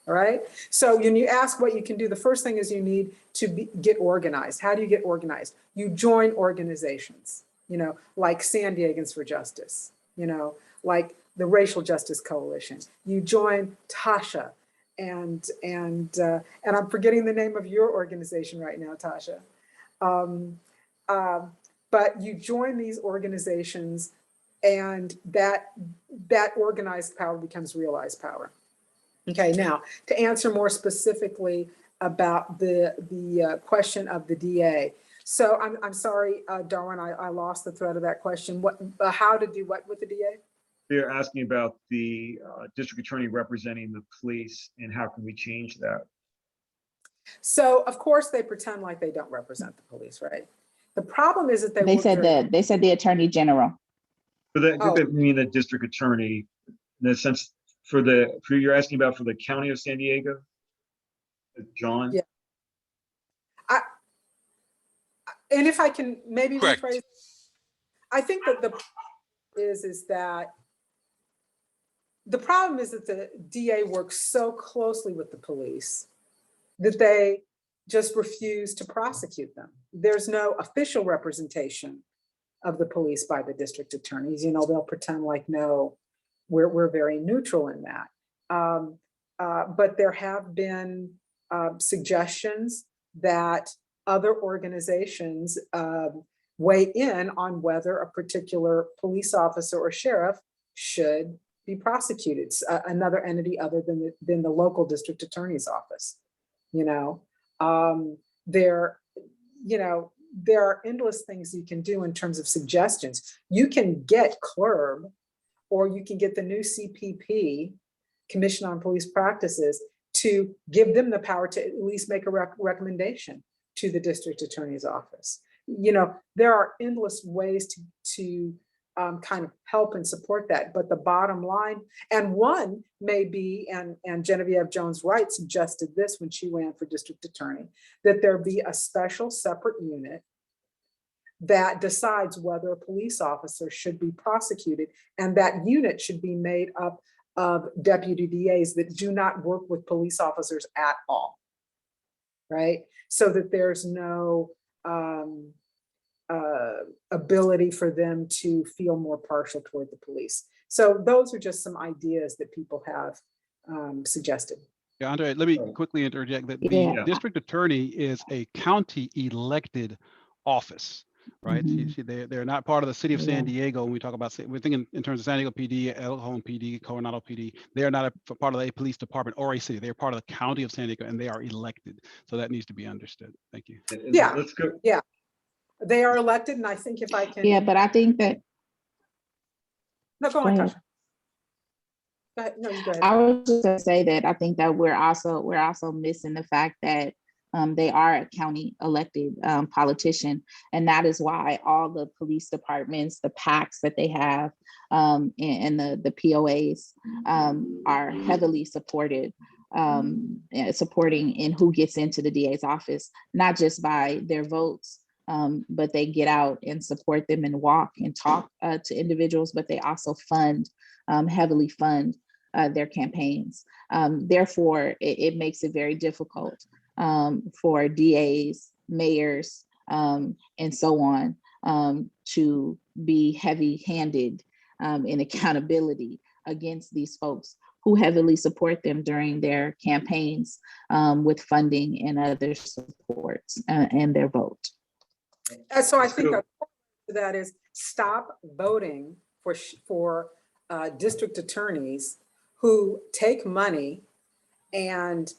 All right. So when you ask what you can do, the first thing is you need to get organized. How do you get organized? You join organizations, like San Diegans for Justice, like the Racial Justice Coalition. You join Tasha, and I'm forgetting the name of your organization right now, Tasha. But you join these organizations, and that organized power becomes realized power. Okay, now to answer more specifically about the question of the DA. So I'm sorry, Darwin, I lost the thread of that question. How to do what with the DA? They're asking about the district attorney representing the police, and how can we change that? So of course they pretend like they don't represent the police, right? The problem is that They said the attorney general. For the district attorney, in the sense you're asking about for the county of San Diego, John? Yeah. And if I can maybe rephrase, I think that the problem is that the DA works so closely with the police that they just refuse to prosecute them. There's no official representation of the police by the district attorneys. They'll pretend like, no, we're very neutral in that. But there have been suggestions that other organizations weigh in on whether a particular police officer or sheriff should be prosecuted, another entity other than the local district attorney's office. There are endless things you can do in terms of suggestions. You can get CLRB, or you can get the new CPP, Commission on Police Practices, to give them the power to at least make a recommendation to the district attorney's office. There are endless ways to kind of help and support that. But the bottom line, and one may be, and Genevieve Jones-Wright suggested this when she ran for district attorney, that there be a special separate unit that decides whether a police officer should be prosecuted. And that unit should be made up of deputy DAs that do not work with police officers at all, right? So that there's no ability for them to feel more partial toward the police. So those are just some ideas that people have suggested. Yeah, Andre, let me quickly interject that the district attorney is a county elected office. right? They're not part of the city of San Yeah. Diego. When we talk about, we're thinking in terms of San Diego PD, El Cajon PD, Coronado PD. They are not a part of a police department or a city. They're part of the county of San Diego, and they are elected. So that needs to be understood. Thank you. Yeah. Let's go. Yeah. They are elected, and I think if I can. Yeah, but I think that. No, go Go on, ahead. Tasha. Go ahead. No, you go ahead. I was just gonna say that I think that we're also missing the fact that they are a county elected politician, and that is why all the police departments, the PACs that they have, and the POAs are heavily supported, supporting in who gets into the DA's office, not just by their votes, but they get out and support them and walk and talk to individuals, but they also heavily fund their campaigns. Therefore, it makes it very difficult for DAs, mayors, and so on to be heavy-handed in accountability against these folks who heavily support them during their campaigns with funding and other supports and their vote. So I think that is stop voting for district attorneys who take money and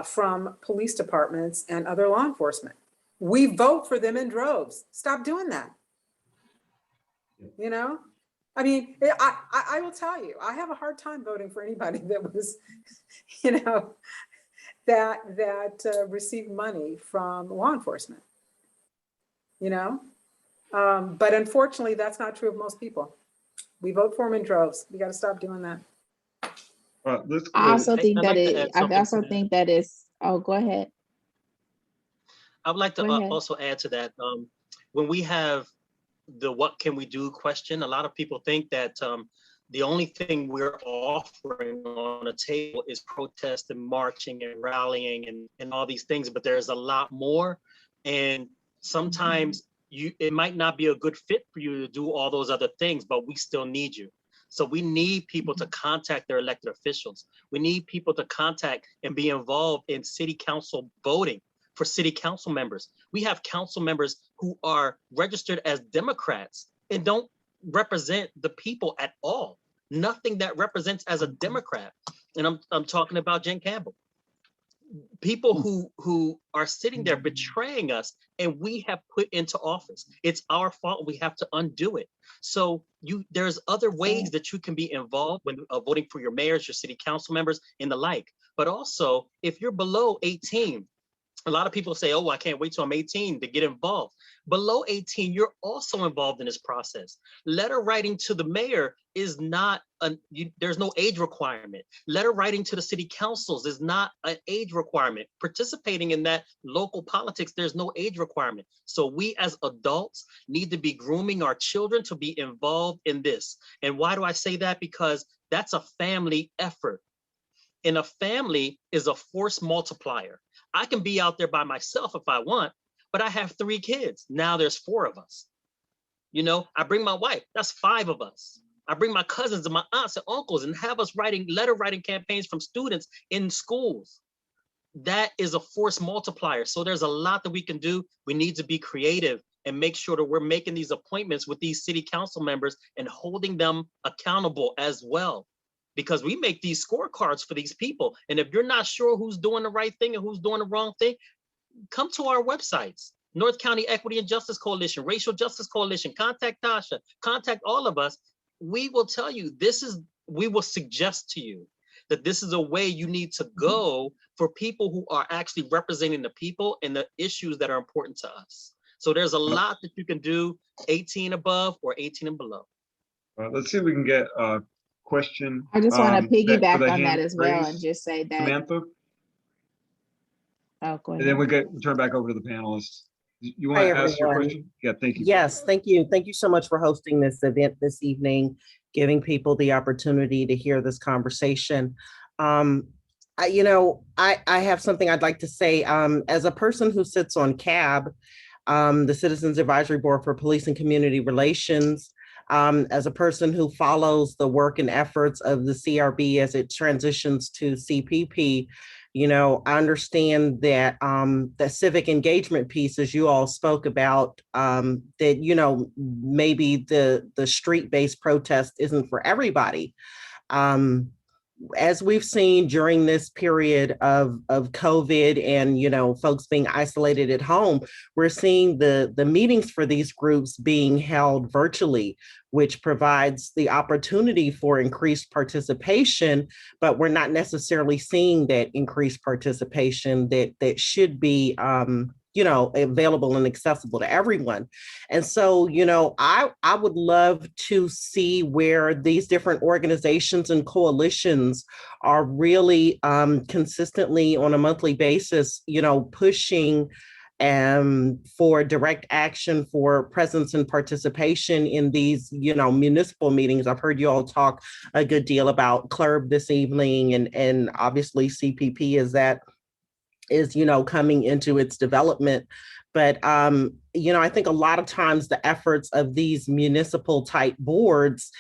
from police departments and other law enforcement. We vote for them in droves. Stop doing that. You know, I mean, I will tell you, I have a hard time voting for anybody that was, you know, that received money from law enforcement. You know, but unfortunately, that's not true of most people. We vote for them in droves. We got to stop doing that. Let's go. I also think I'd that like to add something to that. that is, oh, go ahead. I would like to Go ahead. also add to that. When we have the what can we do question, a lot of people think that the only thing we're offering on the table is protest and marching and rallying and all these things, but there's a lot more. And sometimes it might not be a good fit for you to do all those other things, but we still need you. So we need people to contact their elected officials. We need people to contact and be involved in city council voting for city council members. We have council members who are registered as Democrats and don't represent the people at all. Nothing that represents as a Democrat. And I'm talking about Jen Campbell. People who are sitting there betraying us and we have put into office. It's our fault. We have to undo it. So there's other ways that you can be involved when voting for your mayors, your city council members, and the like. But also, if you're below 18, a lot of people say, oh, I can't wait till I'm 18 to get involved. Below 18, you're also involved in this process. Letter writing to the mayor is not, there's no age requirement. Letter writing to the city councils is not an age requirement. Participating in that local politics, there's no age requirement. So we as adults need to be grooming our children to be involved in this. And why do I say that? Because that's a family effort. And a family is a force multiplier. I can be out there by myself if I want, but I have 3 kids. Now there's 4 of us. You know, I bring my wife, that's 5 of us. I bring my cousins and my aunts and uncles and have us letter writing campaigns from students in schools. That is a force multiplier. So there's a lot that we can do. We need to be creative and make sure that we're making these appointments with these city council members and holding them accountable as well. Because we make these scorecards for these people. And if you're not sure who's doing the right thing and who's doing the wrong thing, come to our websites. North County Equity and Justice Coalition, Racial Justice Coalition, contact Tasha, contact all of us. We will tell you, we will suggest to you that this is a way you need to go for people who are actually representing the people and the issues that are important to us. So there's a lot that you can do, 18 above or 18 and below. Let's see if we can get question. I just want to piggyback on that hand as well and raised. just say that. Samantha, Oh, go ahead. and then we turn back over to the panelists. You want Hi, to ask your everyone. question? Yeah, thank you. Yes, thank you. Thank you so much for hosting this event this evening, giving people the opportunity to hear this conversation. I have something I'd like to say. As a person who sits on CAB, the Citizens Advisory Board for Police and Community Relations, as a person who follows the work and efforts of the CRB as it transitions to CPP, I understand that the civic engagement piece, as you all spoke about, that maybe the street-based protest isn't for everybody. Um, as we've seen during this period of COVID and folks being isolated at home, we're seeing the meetings for these groups being held virtually, which provides the opportunity for increased participation, but we're not necessarily seeing that increased participation that should be available and accessible to everyone. And so, I would love to see where these different organizations and coalitions are really consistently on a monthly basis, pushing for direct action, for presence and participation in these, municipal meetings. I've heard you all talk a good deal about CLRB this evening, and obviously CPP is coming into its development. But I think a lot of times the efforts of these municipal type boards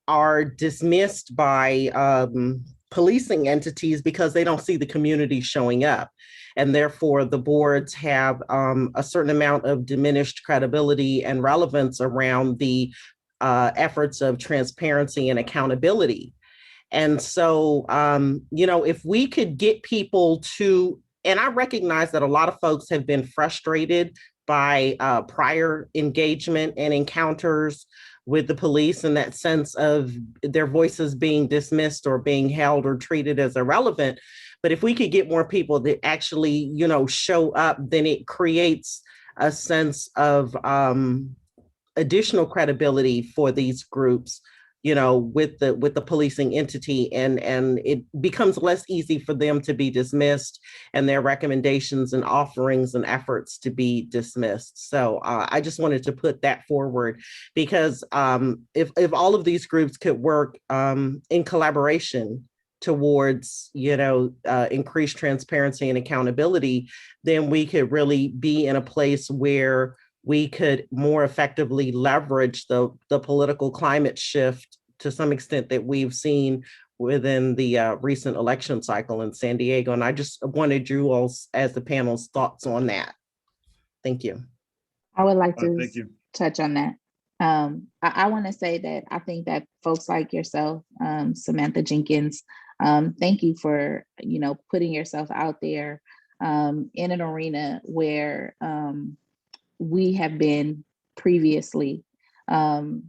are dismissed by policing entities because they don't see the community showing up, and therefore the boards have a certain amount of diminished credibility and relevance around the efforts of transparency and accountability. And so, if we could get people to, and I recognize that a lot of folks have been frustrated by prior engagement and encounters with the police, in that sense of their voices being dismissed or being held or treated as irrelevant. But if we could get more people that actually, show up, then it creates a sense of additional credibility for these groups, with the policing entity, and it becomes less easy for them to be dismissed and their recommendations and offerings and efforts to be dismissed. So I just wanted to put that forward, because if all of these groups could work in collaboration towards increased transparency and accountability, then we could really be in a place where we could more effectively leverage the political climate shift to some extent that we've seen within the recent election cycle in San Diego. And I just wanted you all, as the panel's thoughts on that. Thank you. I would like to Thank you. touch on that. I want to say that I think that folks like yourself, Samantha Jenkins, thank you for, putting yourself out there in an arena where we have been previously, and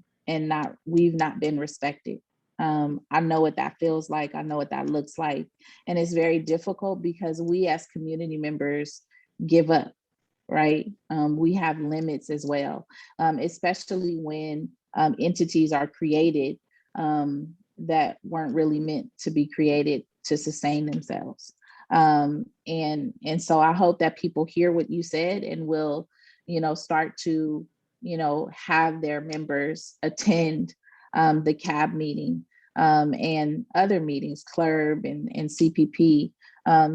we've not been respected. I know what that feels like. I know what that looks like. And it's very difficult because we as community members give up, right? We have limits as well, especially when entities are created that weren't really meant to be created to sustain themselves. And so I hope that people hear what you said and will start to, have their members attend the CAB meeting and other meetings, CLRB and CPP,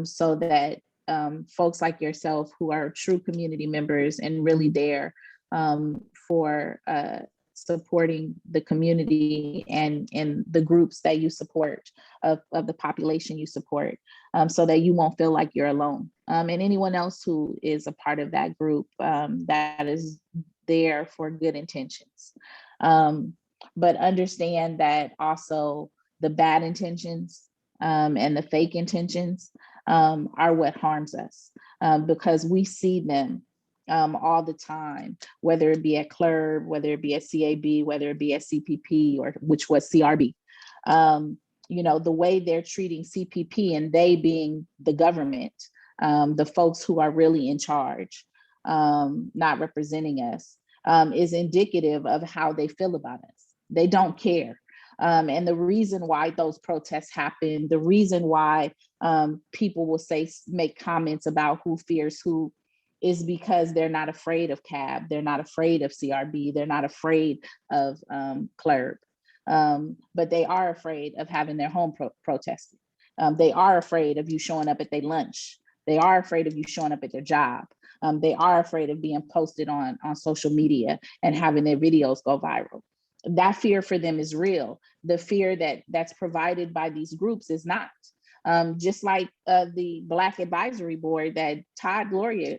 so that folks like yourself who are true community members and really there for supporting the community and the groups that you support, of the population you support, so that you won't feel like you're alone. And anyone else who is a part of that group that is there for good intentions. But understand that also the bad intentions and the fake intentions are what harms us, because we see them all the time, whether it be at CLRB, whether it be at CAB, whether it be at CPP, or which was CRB. The way they're treating CPP, and they being the government, the folks who are really in charge, not representing us, is indicative of how they feel about us. They don't care. And the reason why those protests happen, the reason why people will make comments about who fears who, is because they're not afraid of CAB, they're not afraid of CRB, they're not afraid of CLRB, but they are afraid of having their home protested. They are afraid of you showing up at their lunch. They are afraid of you showing up at their job. They are afraid of being posted on social media and having their videos go viral. That fear for them is real. The fear that's provided by these groups is not. Just like the Black Advisory Board that Todd Gloria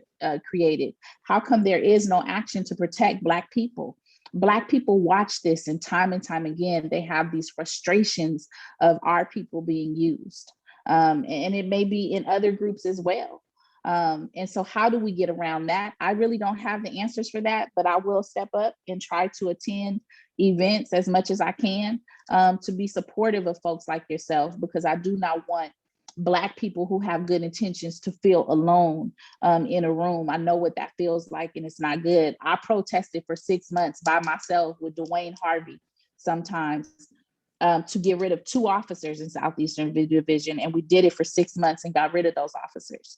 created. How come there is no action to protect Black people? Black people watch this, and time again, they have these frustrations of our people being used. And it may be in other groups as well. And so how do we get around that? I really don't have the answers for that, but I will step up and try to attend events as much as I can to be supportive of folks like yourself, because I do not want Black people who have good intentions to feel alone in a room. I know what that feels like, and it's not good. I protested for 6 months by myself with Dwayne Harvey sometimes to get rid of 2 officers in Southeastern Division, and we did it for 6 months and got rid of those officers.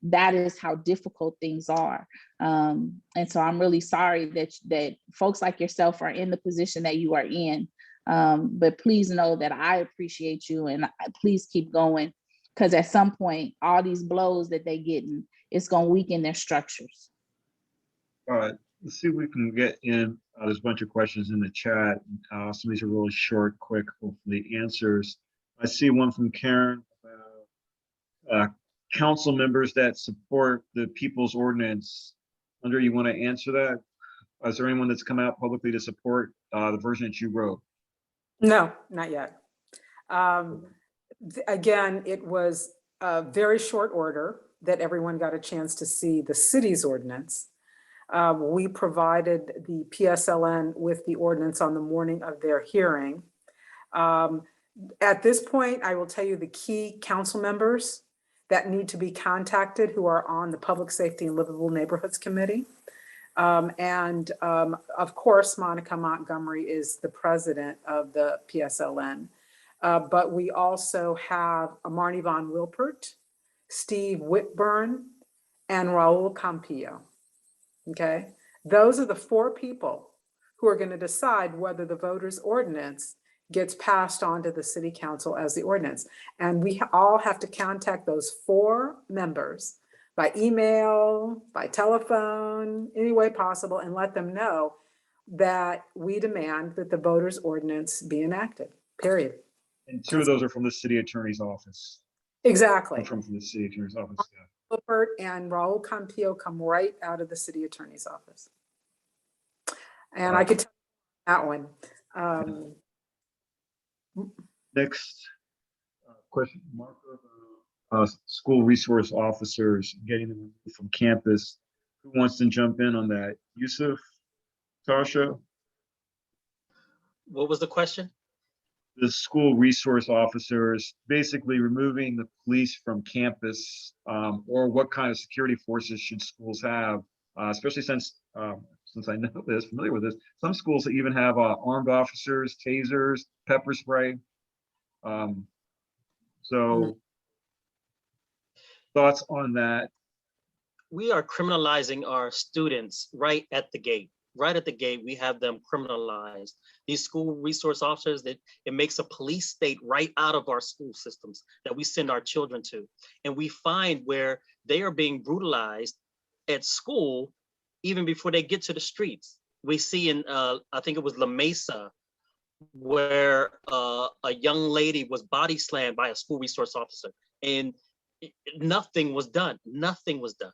That is how difficult things are. And so I'm really sorry that folks like yourself are in the position that you are in. But please know that I appreciate you, and please keep going, because at some point, all these blows that they getting, it's gonna weaken their structures. All right, let's see if we can get in. There's a bunch of questions in the chat. Some of these are really short, quick, hopefully answers. I see one from Karen about council members that support the People's Ordinance. Andre, you want to answer that? Is there anyone that's come out publicly to support the version that you wrote? No, not yet. Again, it was a very short order that everyone got a chance to see the city's ordinance. We provided the PSLN with the ordinance on the morning of their hearing. At this point, I will tell you the key council members that need to be contacted who are on the Public Safety and Livable Neighborhoods Committee. Of course, Monica Montgomery is the president of the PSLN. But we also have Marnie Von Wilpert, Steve Whitburn, and Raul Campillo. Okay, those are the 4 people who are going to decide whether the voters' ordinance gets passed on to the city council as the ordinance. And we all have to contact those 4 members by email, by telephone, any way possible, and let them know that we demand that the voters' ordinance be enacted, period. And 2 of those are from the city attorney's office. Exactly. From the city attorney's office, yeah. Lippert and Raul Campillo come right out of the city attorney's office. And I could tell you that one. Next question, Mark, school resource officers getting them removed from campus. Who wants to jump in on that? Yusuf, Tasha? What was the question? The school resource officers, basically removing the police from campus, or what kind of security forces should schools have, especially since I know this, familiar with this, some schools even have armed officers, tasers, pepper spray. Thoughts on that? We are criminalizing our students right at the gate. Right at the gate, we have them criminalized. These school resource officers, that it makes a police state right out of our school systems that we send our children to. And we find where they are being brutalized at school even before they get to the streets. We see in, I think it was La Mesa, where a young lady was body slammed by a school resource officer, and nothing was done. Nothing was done.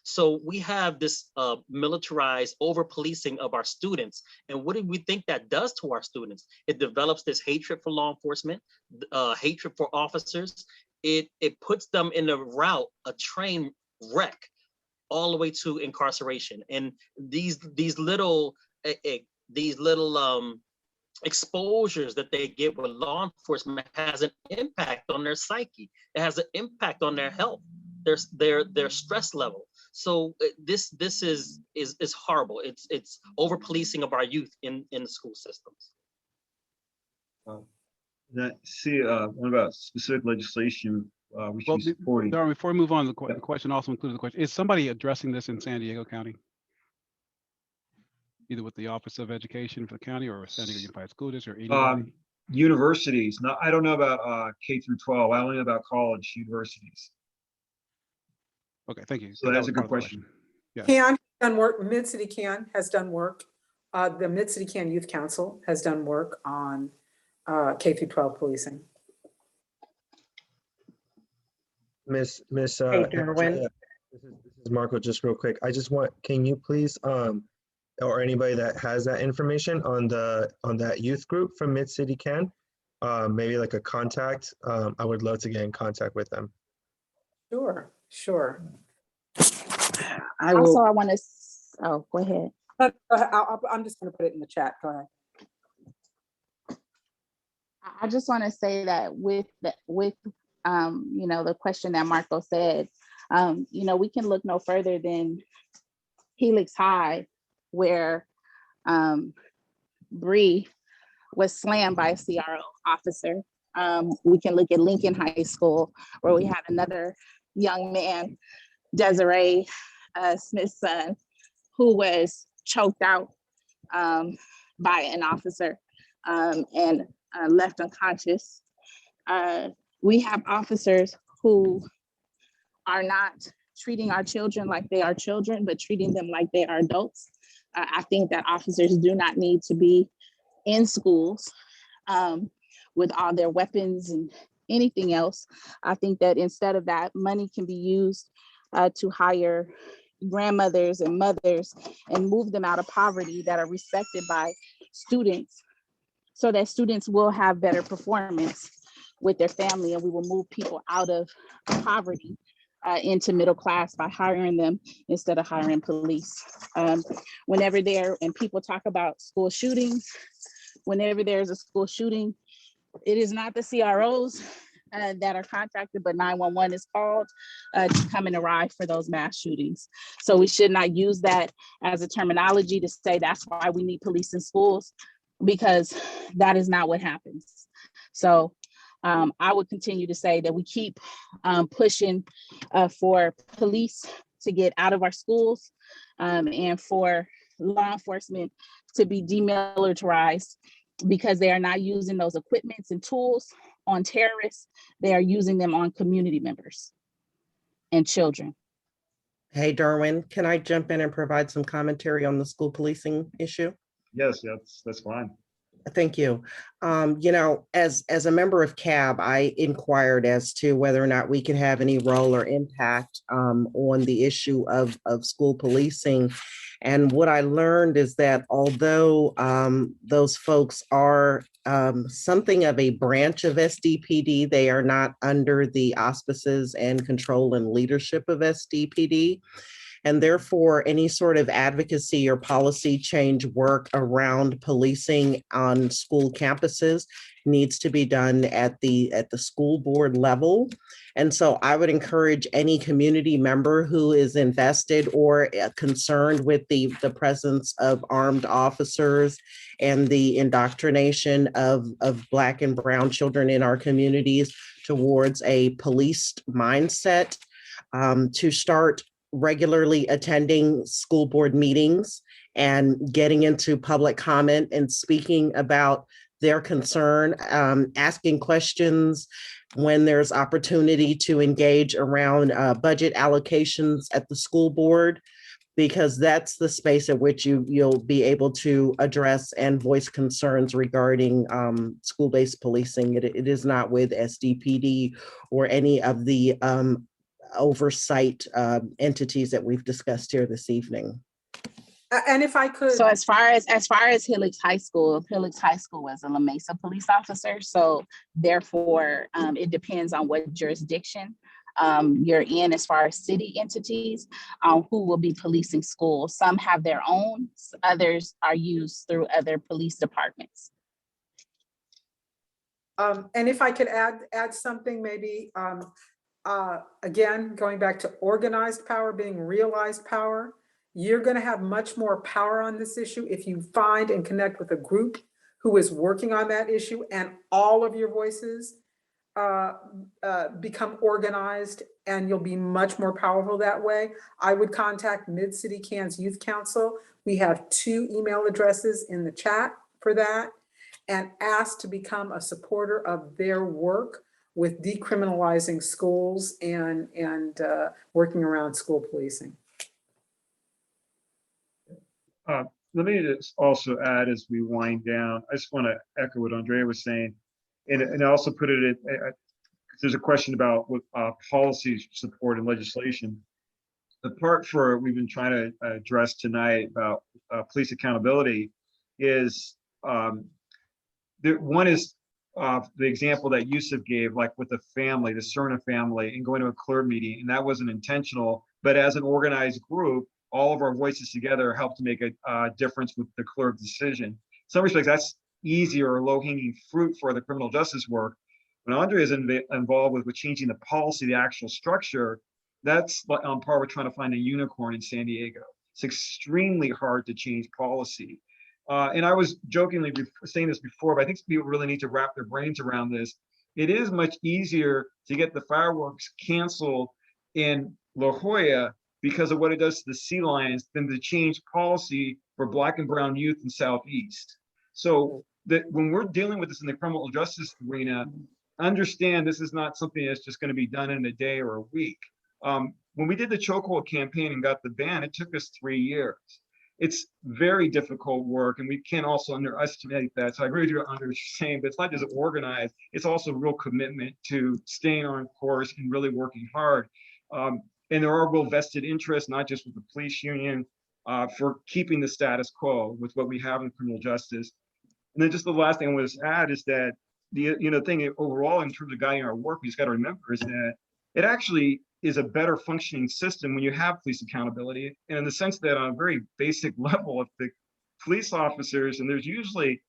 So we have this militarized over-policing of our students. And what do we think that does to our students? It develops this hatred for law enforcement, hatred for officers. It puts them in a route, a train wreck, all the way to incarceration. And these little exposures that they get with law enforcement has an impact on their psyche. It has an impact on their health, their stress level. So this is horrible. It's over policing of our youth in the school systems. What about specific legislation we should be supporting? Darwin, before we move on, the question also included the question: is somebody addressing this in San Diego County, either with the Office of Education for the county or San Diego Unified School District, or anybody? Universities. No, I don't know about K through 12. I only know about college universities. Okay, thank you. So that's a good question. Yeah. Can done work. Mid-City Can has done work. The Mid-City Can Youth Council has done work on K through 12 policing. Hey, Derwin. Andrea, this is Marco, just real quick. I just want, can you please, or anybody that has that information on that youth group from Mid-City Can, maybe like a contact, I would love to get in contact with them. Sure, sure. I Also, will, I want to, oh, go ahead. I'm just gonna put it in the chat, go ahead. I just want to say that with you know, the question that Marco said, you know, we can look no further than Helix High, where Bree was slammed by a CRO officer. We can look at Lincoln High School, where we had another young man, Desiree Smith's son, who was choked out by an officer and left unconscious. We have officers who are not treating our children like they are children, but treating them like they are adults. I think that officers do not need to be in schools with all their weapons and anything else. I think that instead of that, money can be used to hire grandmothers and mothers and move them out of poverty that are respected by students, so that students will have better performance with their family, and we will move people out of poverty into middle class by hiring them instead of hiring police. Whenever and people talk about school shootings, whenever there's a school shooting, it is not the CROs that are contracted, but 911 is called to come and arrive for those mass shootings. So we should not use that as a terminology to say that's why we need police in schools, because that is not what happens. So I would continue to say that we keep pushing for police to get out of our schools and for law enforcement to be demilitarized, because they are not using those equipments and tools on terrorists. They are using them on community members and children. Hey, Derwin, can I jump in and provide some commentary on the school policing issue? Yes, that's fine. Thank you. You know, as a member of CAB, I inquired as to whether or not we could have any role or impact on the issue of school policing. And what I learned is that although those folks are something of a branch of SDPD, they are not under the auspices and control and leadership of SDPD. And therefore, any sort of advocacy or policy change work around policing on school campuses needs to be done at the school board level. And so I would encourage any community member who is invested or concerned with the presence of armed officers and the indoctrination of Black and brown children in our communities towards a policed mindset, to start regularly attending school board meetings and getting into public comment and speaking about their concern, asking questions when there's opportunity to engage around budget allocations at the school board, because that's the space at which you'll be able to address and voice concerns regarding school-based policing. It is not with SDPD or any of the oversight entities that we've discussed here this evening. And if I could. So as far as Helix High School was a La Mesa police officer. So therefore, it depends on what jurisdiction you're in as far as city entities who will be policing schools. Some have their own, others are used through other police departments. And if I could add something, maybe, again, going back to organized power being realized power, you're going to have much more power on this issue if you find and connect with a group who is working on that issue, and all of your voices become organized, and you'll be much more powerful that way. I would contact Mid-City Can's Youth Council. We have 2 email addresses in the chat for that, and ask to become a supporter of their work with decriminalizing schools and working around school policing. Let me just also add, as we wind down, I just want to echo what Andrea was saying, and also put it in there's a question about what policy support and legislation. The part for we've been trying to address tonight about police accountability is one is the example that Yusuf gave, like with the family, the Cerna family, and going to a CLERB meeting, and that wasn't intentional, but as an organized group, all of our voices together helped to make a difference with the CLERB decision. In some respects, that's easier or low-hanging fruit for the criminal justice work. When Andrea is involved with changing the policy, the actual structure, that's on par with trying to find a unicorn in San Diego. It's extremely hard to change policy. And I was jokingly saying this before, but I think people really need to wrap their brains around this. It is much easier to get the fireworks canceled in La Jolla because of what it does to the sea lions than to change policy for Black and brown youth in Southeast. So that when we're dealing with this in the criminal justice arena, understand this is not something that's just going to be done in a day or a week. When we did the chokehold campaign and got the ban, it took us 3 years. It's very difficult work, and we can't also underestimate that. So I agree with you on what you're saying, but it's not just organized, it's also real commitment to staying on course and really working hard. And there are real vested interests, not just with the police union, for keeping the status quo with what we have in criminal justice. And then just the last thing I want to add is that the thing overall in terms of guiding our work, we just got to remember is that it actually is a better functioning system when you have police accountability. And in the sense that on a very basic level, if the police officers, and there's usually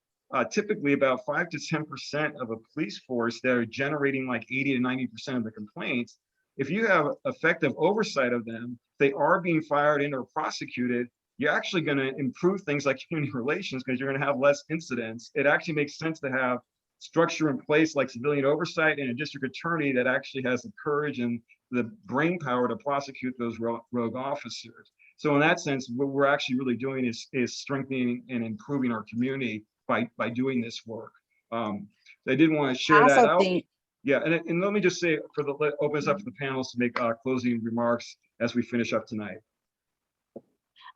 typically about 5 to 10% of a police force that are generating like 80 to 90% of the complaints, if you have effective oversight of them, they are being fired and or prosecuted, you're actually going to improve things like community relations because you're going to have less incidents. It actually makes sense to have structure in place like civilian oversight and a district attorney that actually has the courage and the brain power to prosecute those rogue officers. So in that sense, what we're actually really doing is strengthening and improving our community by doing this work. I did want to share that out. Yeah, and let me just say, open this up for the panelists to make closing remarks as we finish up tonight.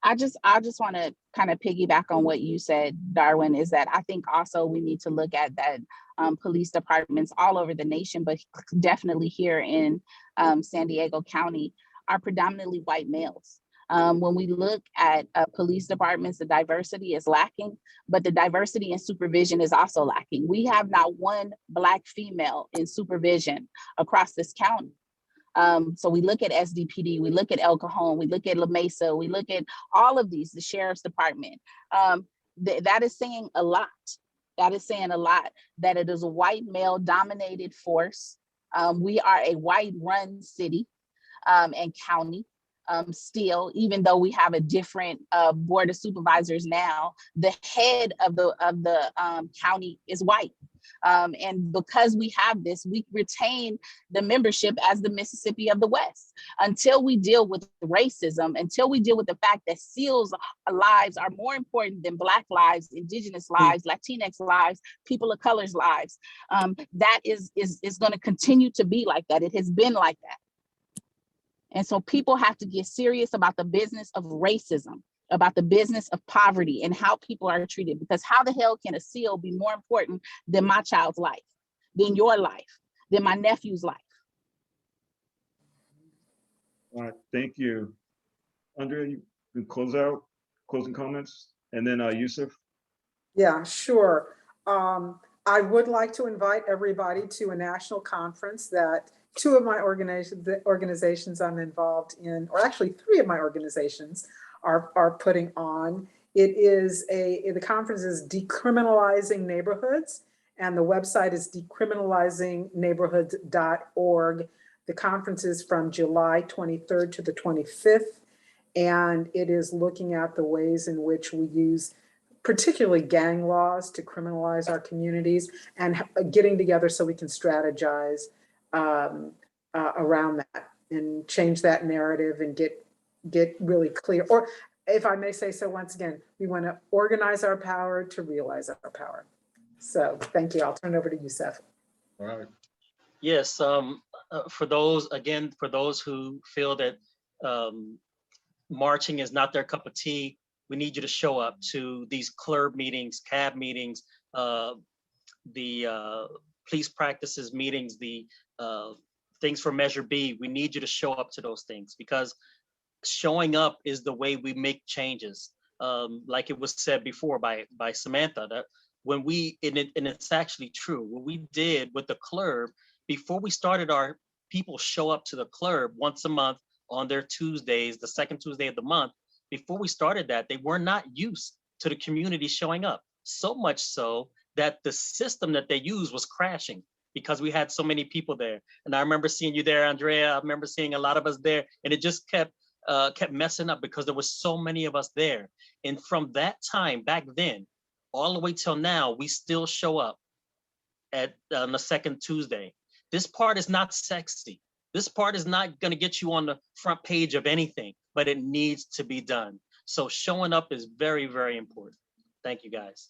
I just want to kind of piggyback on what you said, Darwin, is that I think also we need to look at that police departments all over the nation, but definitely here in San Diego County are predominantly white males. When we look at police departments, the diversity is lacking, but the diversity in supervision is also lacking. We have not one Black female in supervision across this county. So we look at SDPD, we look at El Cajon, we look at La Mesa, we look at all of these, the sheriff's department. That is saying a lot. That is saying a lot that it is a white male dominated force. We are a white run city and county. Still, even though we have a different board of supervisors now, the head of the county is white. And because we have this, we retain the membership as the Mississippi of the West. Until we deal with racism, until we deal with the fact that SEALs lives are more important than Black lives, Indigenous lives, Latinx lives, people of color's lives, that is going to continue to be like that. It has been like that. And so people have to get serious about the business of racism, about the business of poverty and how people are treated, because how the hell can a SEAL be more important than my child's life, than your life, than my nephew's life? All right, thank you. Andrea, you can close out, closing comments, and then Yusuf. Yeah, sure. I would like to invite everybody to a national conference that two of my organizations I'm involved in, or actually 3 of my organizations are putting on. The conference is Decriminalizing Neighborhoods, and the website is decriminalizingneighborhoods.org. The conference is from July 23rd to the 25th, and it is looking at the ways in which we use particularly gang laws to criminalize our communities and getting together so we can strategize around that and change that narrative and get really clear. Or if I may say so once again, we want to organize our power to realize our power. So thank you. I'll turn it over to you, Seth. All right. Yes, for those who feel that marching is not their cup of tea, we need you to show up to these CLERB meetings, CAB meetings, the police practices meetings, the things for Measure B. We need you to show up to those things, because showing up is the way we make changes. Like it was said before by Samantha, that when we, and it's actually true, what we did with the club before we started, our people show up to the club once a month on their Tuesdays, the second Tuesday of the month. Before we started that, they were not used to the community showing up. So much so that the system that they used was crashing because we had so many people there. And I remember seeing you there, Andrea. I remember seeing a lot of us there, and it just kept messing up because there was so many of us there. And from that time back then, all the way till now, we still show up at on the second Tuesday. This part is not sexy. This part is not going to get you on the front page of anything, but it needs to be done. So showing up is very, very important. Thank you, guys.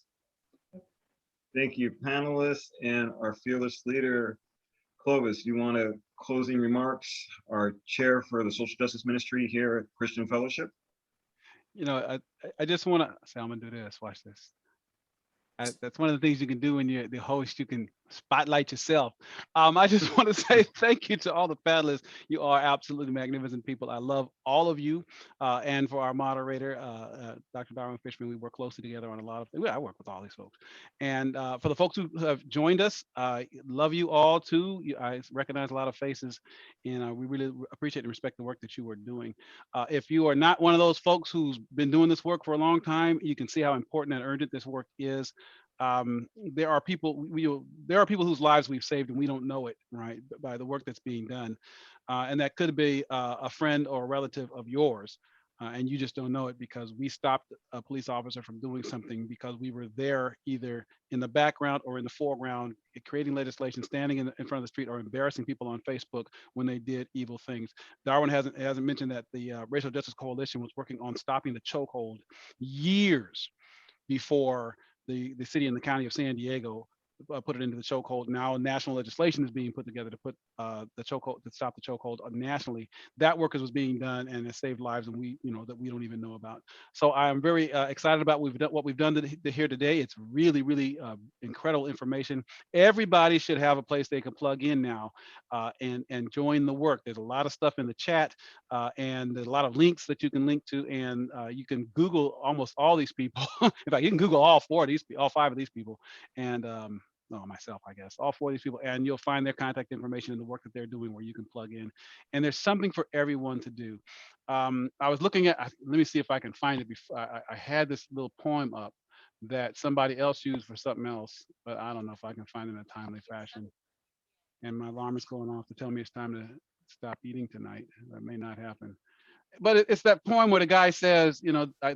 Thank you, panelists, and our fearless leader, Clovis. You want a closing remarks? Our chair for the Social Justice Ministry here at Christian Fellowship. You know, I just want to say, I'm gonna do this. Watch this. That's one of the things you can do when you're the host. You can spotlight yourself. I just want to say thank you to all the panelists. You are absolutely magnificent people. I love all of you. And for our moderator, Dr. Darwin Fishman, we work closely together on a lot of, I work with all these folks. And for the folks who have joined us, love you all too. I recognize a lot of faces, and we really appreciate and respect the work that you are doing. If you are not one of those folks who's been doing this work for a long time, you can see how important and urgent this work is. There are people whose lives we've saved and we don't know it, right, by the work that's being done, and that could be a friend or a relative of yours, and you just don't know it because we stopped a police officer from doing something because we were there either in the background or in the foreground creating legislation, standing in front of the street, or embarrassing people on Facebook when they did evil things. Darwin hasn't mentioned that the Racial Justice Coalition was working on stopping the chokehold years before the city and the county of San Diego put it into the chokehold. Now national legislation is being put together to put the chokehold, to stop the chokehold nationally. That work was being done, and it saved lives, and that we don't even know about. So I'm very excited about what we've done here today. It's really, really incredible information. Everybody should have a place they can plug in now and join the work. There's a lot of stuff in the chat, and there's a lot of links that you can link to, and you can Google almost all these people. In fact, you can Google all five of these people, and myself, I guess, all four of these people, and you'll find their contact information in the work that they're doing where you can plug in. And there's something for everyone to do. I was looking at, let me see if I can find it. Before I had this little poem up that somebody else used for something else, but I don't know if I can find it in a timely fashion. And my alarm is going off to tell me it's time to stop eating tonight. That may not happen. But it's that poem where the guy says,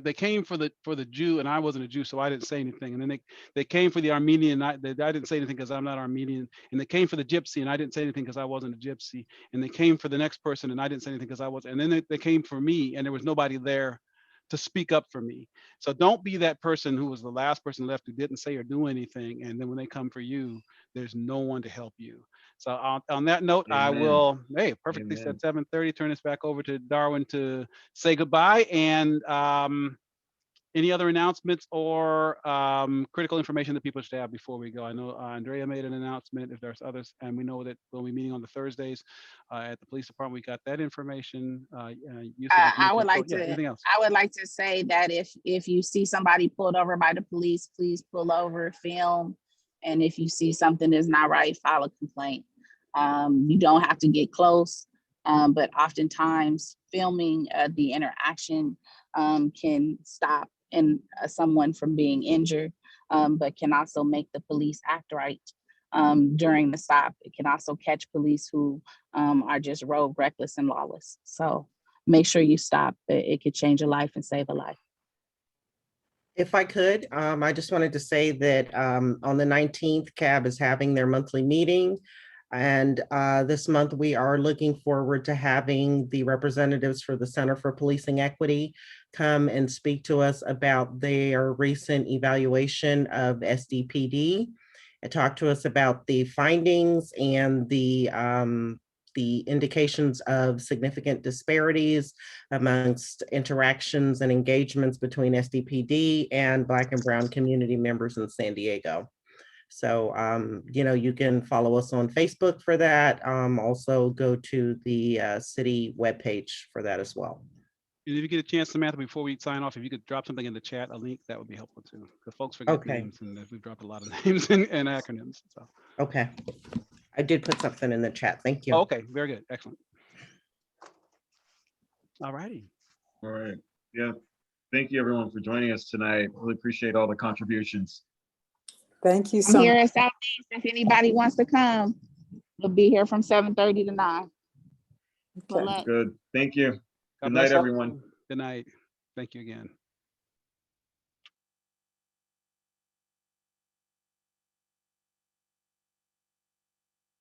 they came for the Jew, and I wasn't a Jew, so I didn't say anything. And then they came for the Armenian, and I didn't say anything because I'm not Armenian. And they came for the Gypsy, and I didn't say anything because I wasn't a Gypsy. And they came for the next person, and I didn't say anything because I wasn't. And then they came for me, and there was nobody there to speak up for me. So don't be that person who was the last person left who didn't say or do anything. And then when they come for you, there's no one to help you. So on that note, Amen. I will, perfectly Amen. at 7:30, turn this back over to Darwin to say goodbye. And any other announcements or critical information that people should have before we go? I know Andrea made an announcement. If there's others, and we know that we'll be meeting on the Thursdays at the police department. We got that information. I would like to. Anything else? I would like to say that if you see somebody pulled over by the police, please pull over, film, and if you see something that's not right, file a complaint. You don't have to get close, but oftentimes filming the interaction can stop someone from being injured, but can also make the police act right during the stop. It can also catch police who are just rogue, reckless, and lawless. So make sure you stop. It could change a life and save a life. If I could, I just wanted to say that on the 19th, CAB is having their monthly meeting. And this month, we are looking forward to having the representatives for the Center for Policing Equity come and speak to us about their recent evaluation of SDPD and talk to us about the findings and the indications of significant disparities amongst interactions and engagements between SDPD and Black and Brown community members in San Diego. So, you can follow us on Facebook for that. Also go to the city webpage for that as well. And if you get a chance, Samantha, before we sign off, if you could drop something in the chat, a link, that would be helpful too. Because folks forget Okay. names, and we've dropped a lot of names and acronyms. So. Okay. I did put something in the chat. Thank you. Oh, okay, very good, excellent. All righty. All right. Yeah. Thank you everyone for joining us tonight. Really appreciate all the contributions. Thank you I'm so here much. at Southeast. If anybody wants to come, we'll be here from 7:30 to 9. Good Okay. luck. Good. Thank you. God Good bless night, all. everyone. Good night. Thank you again.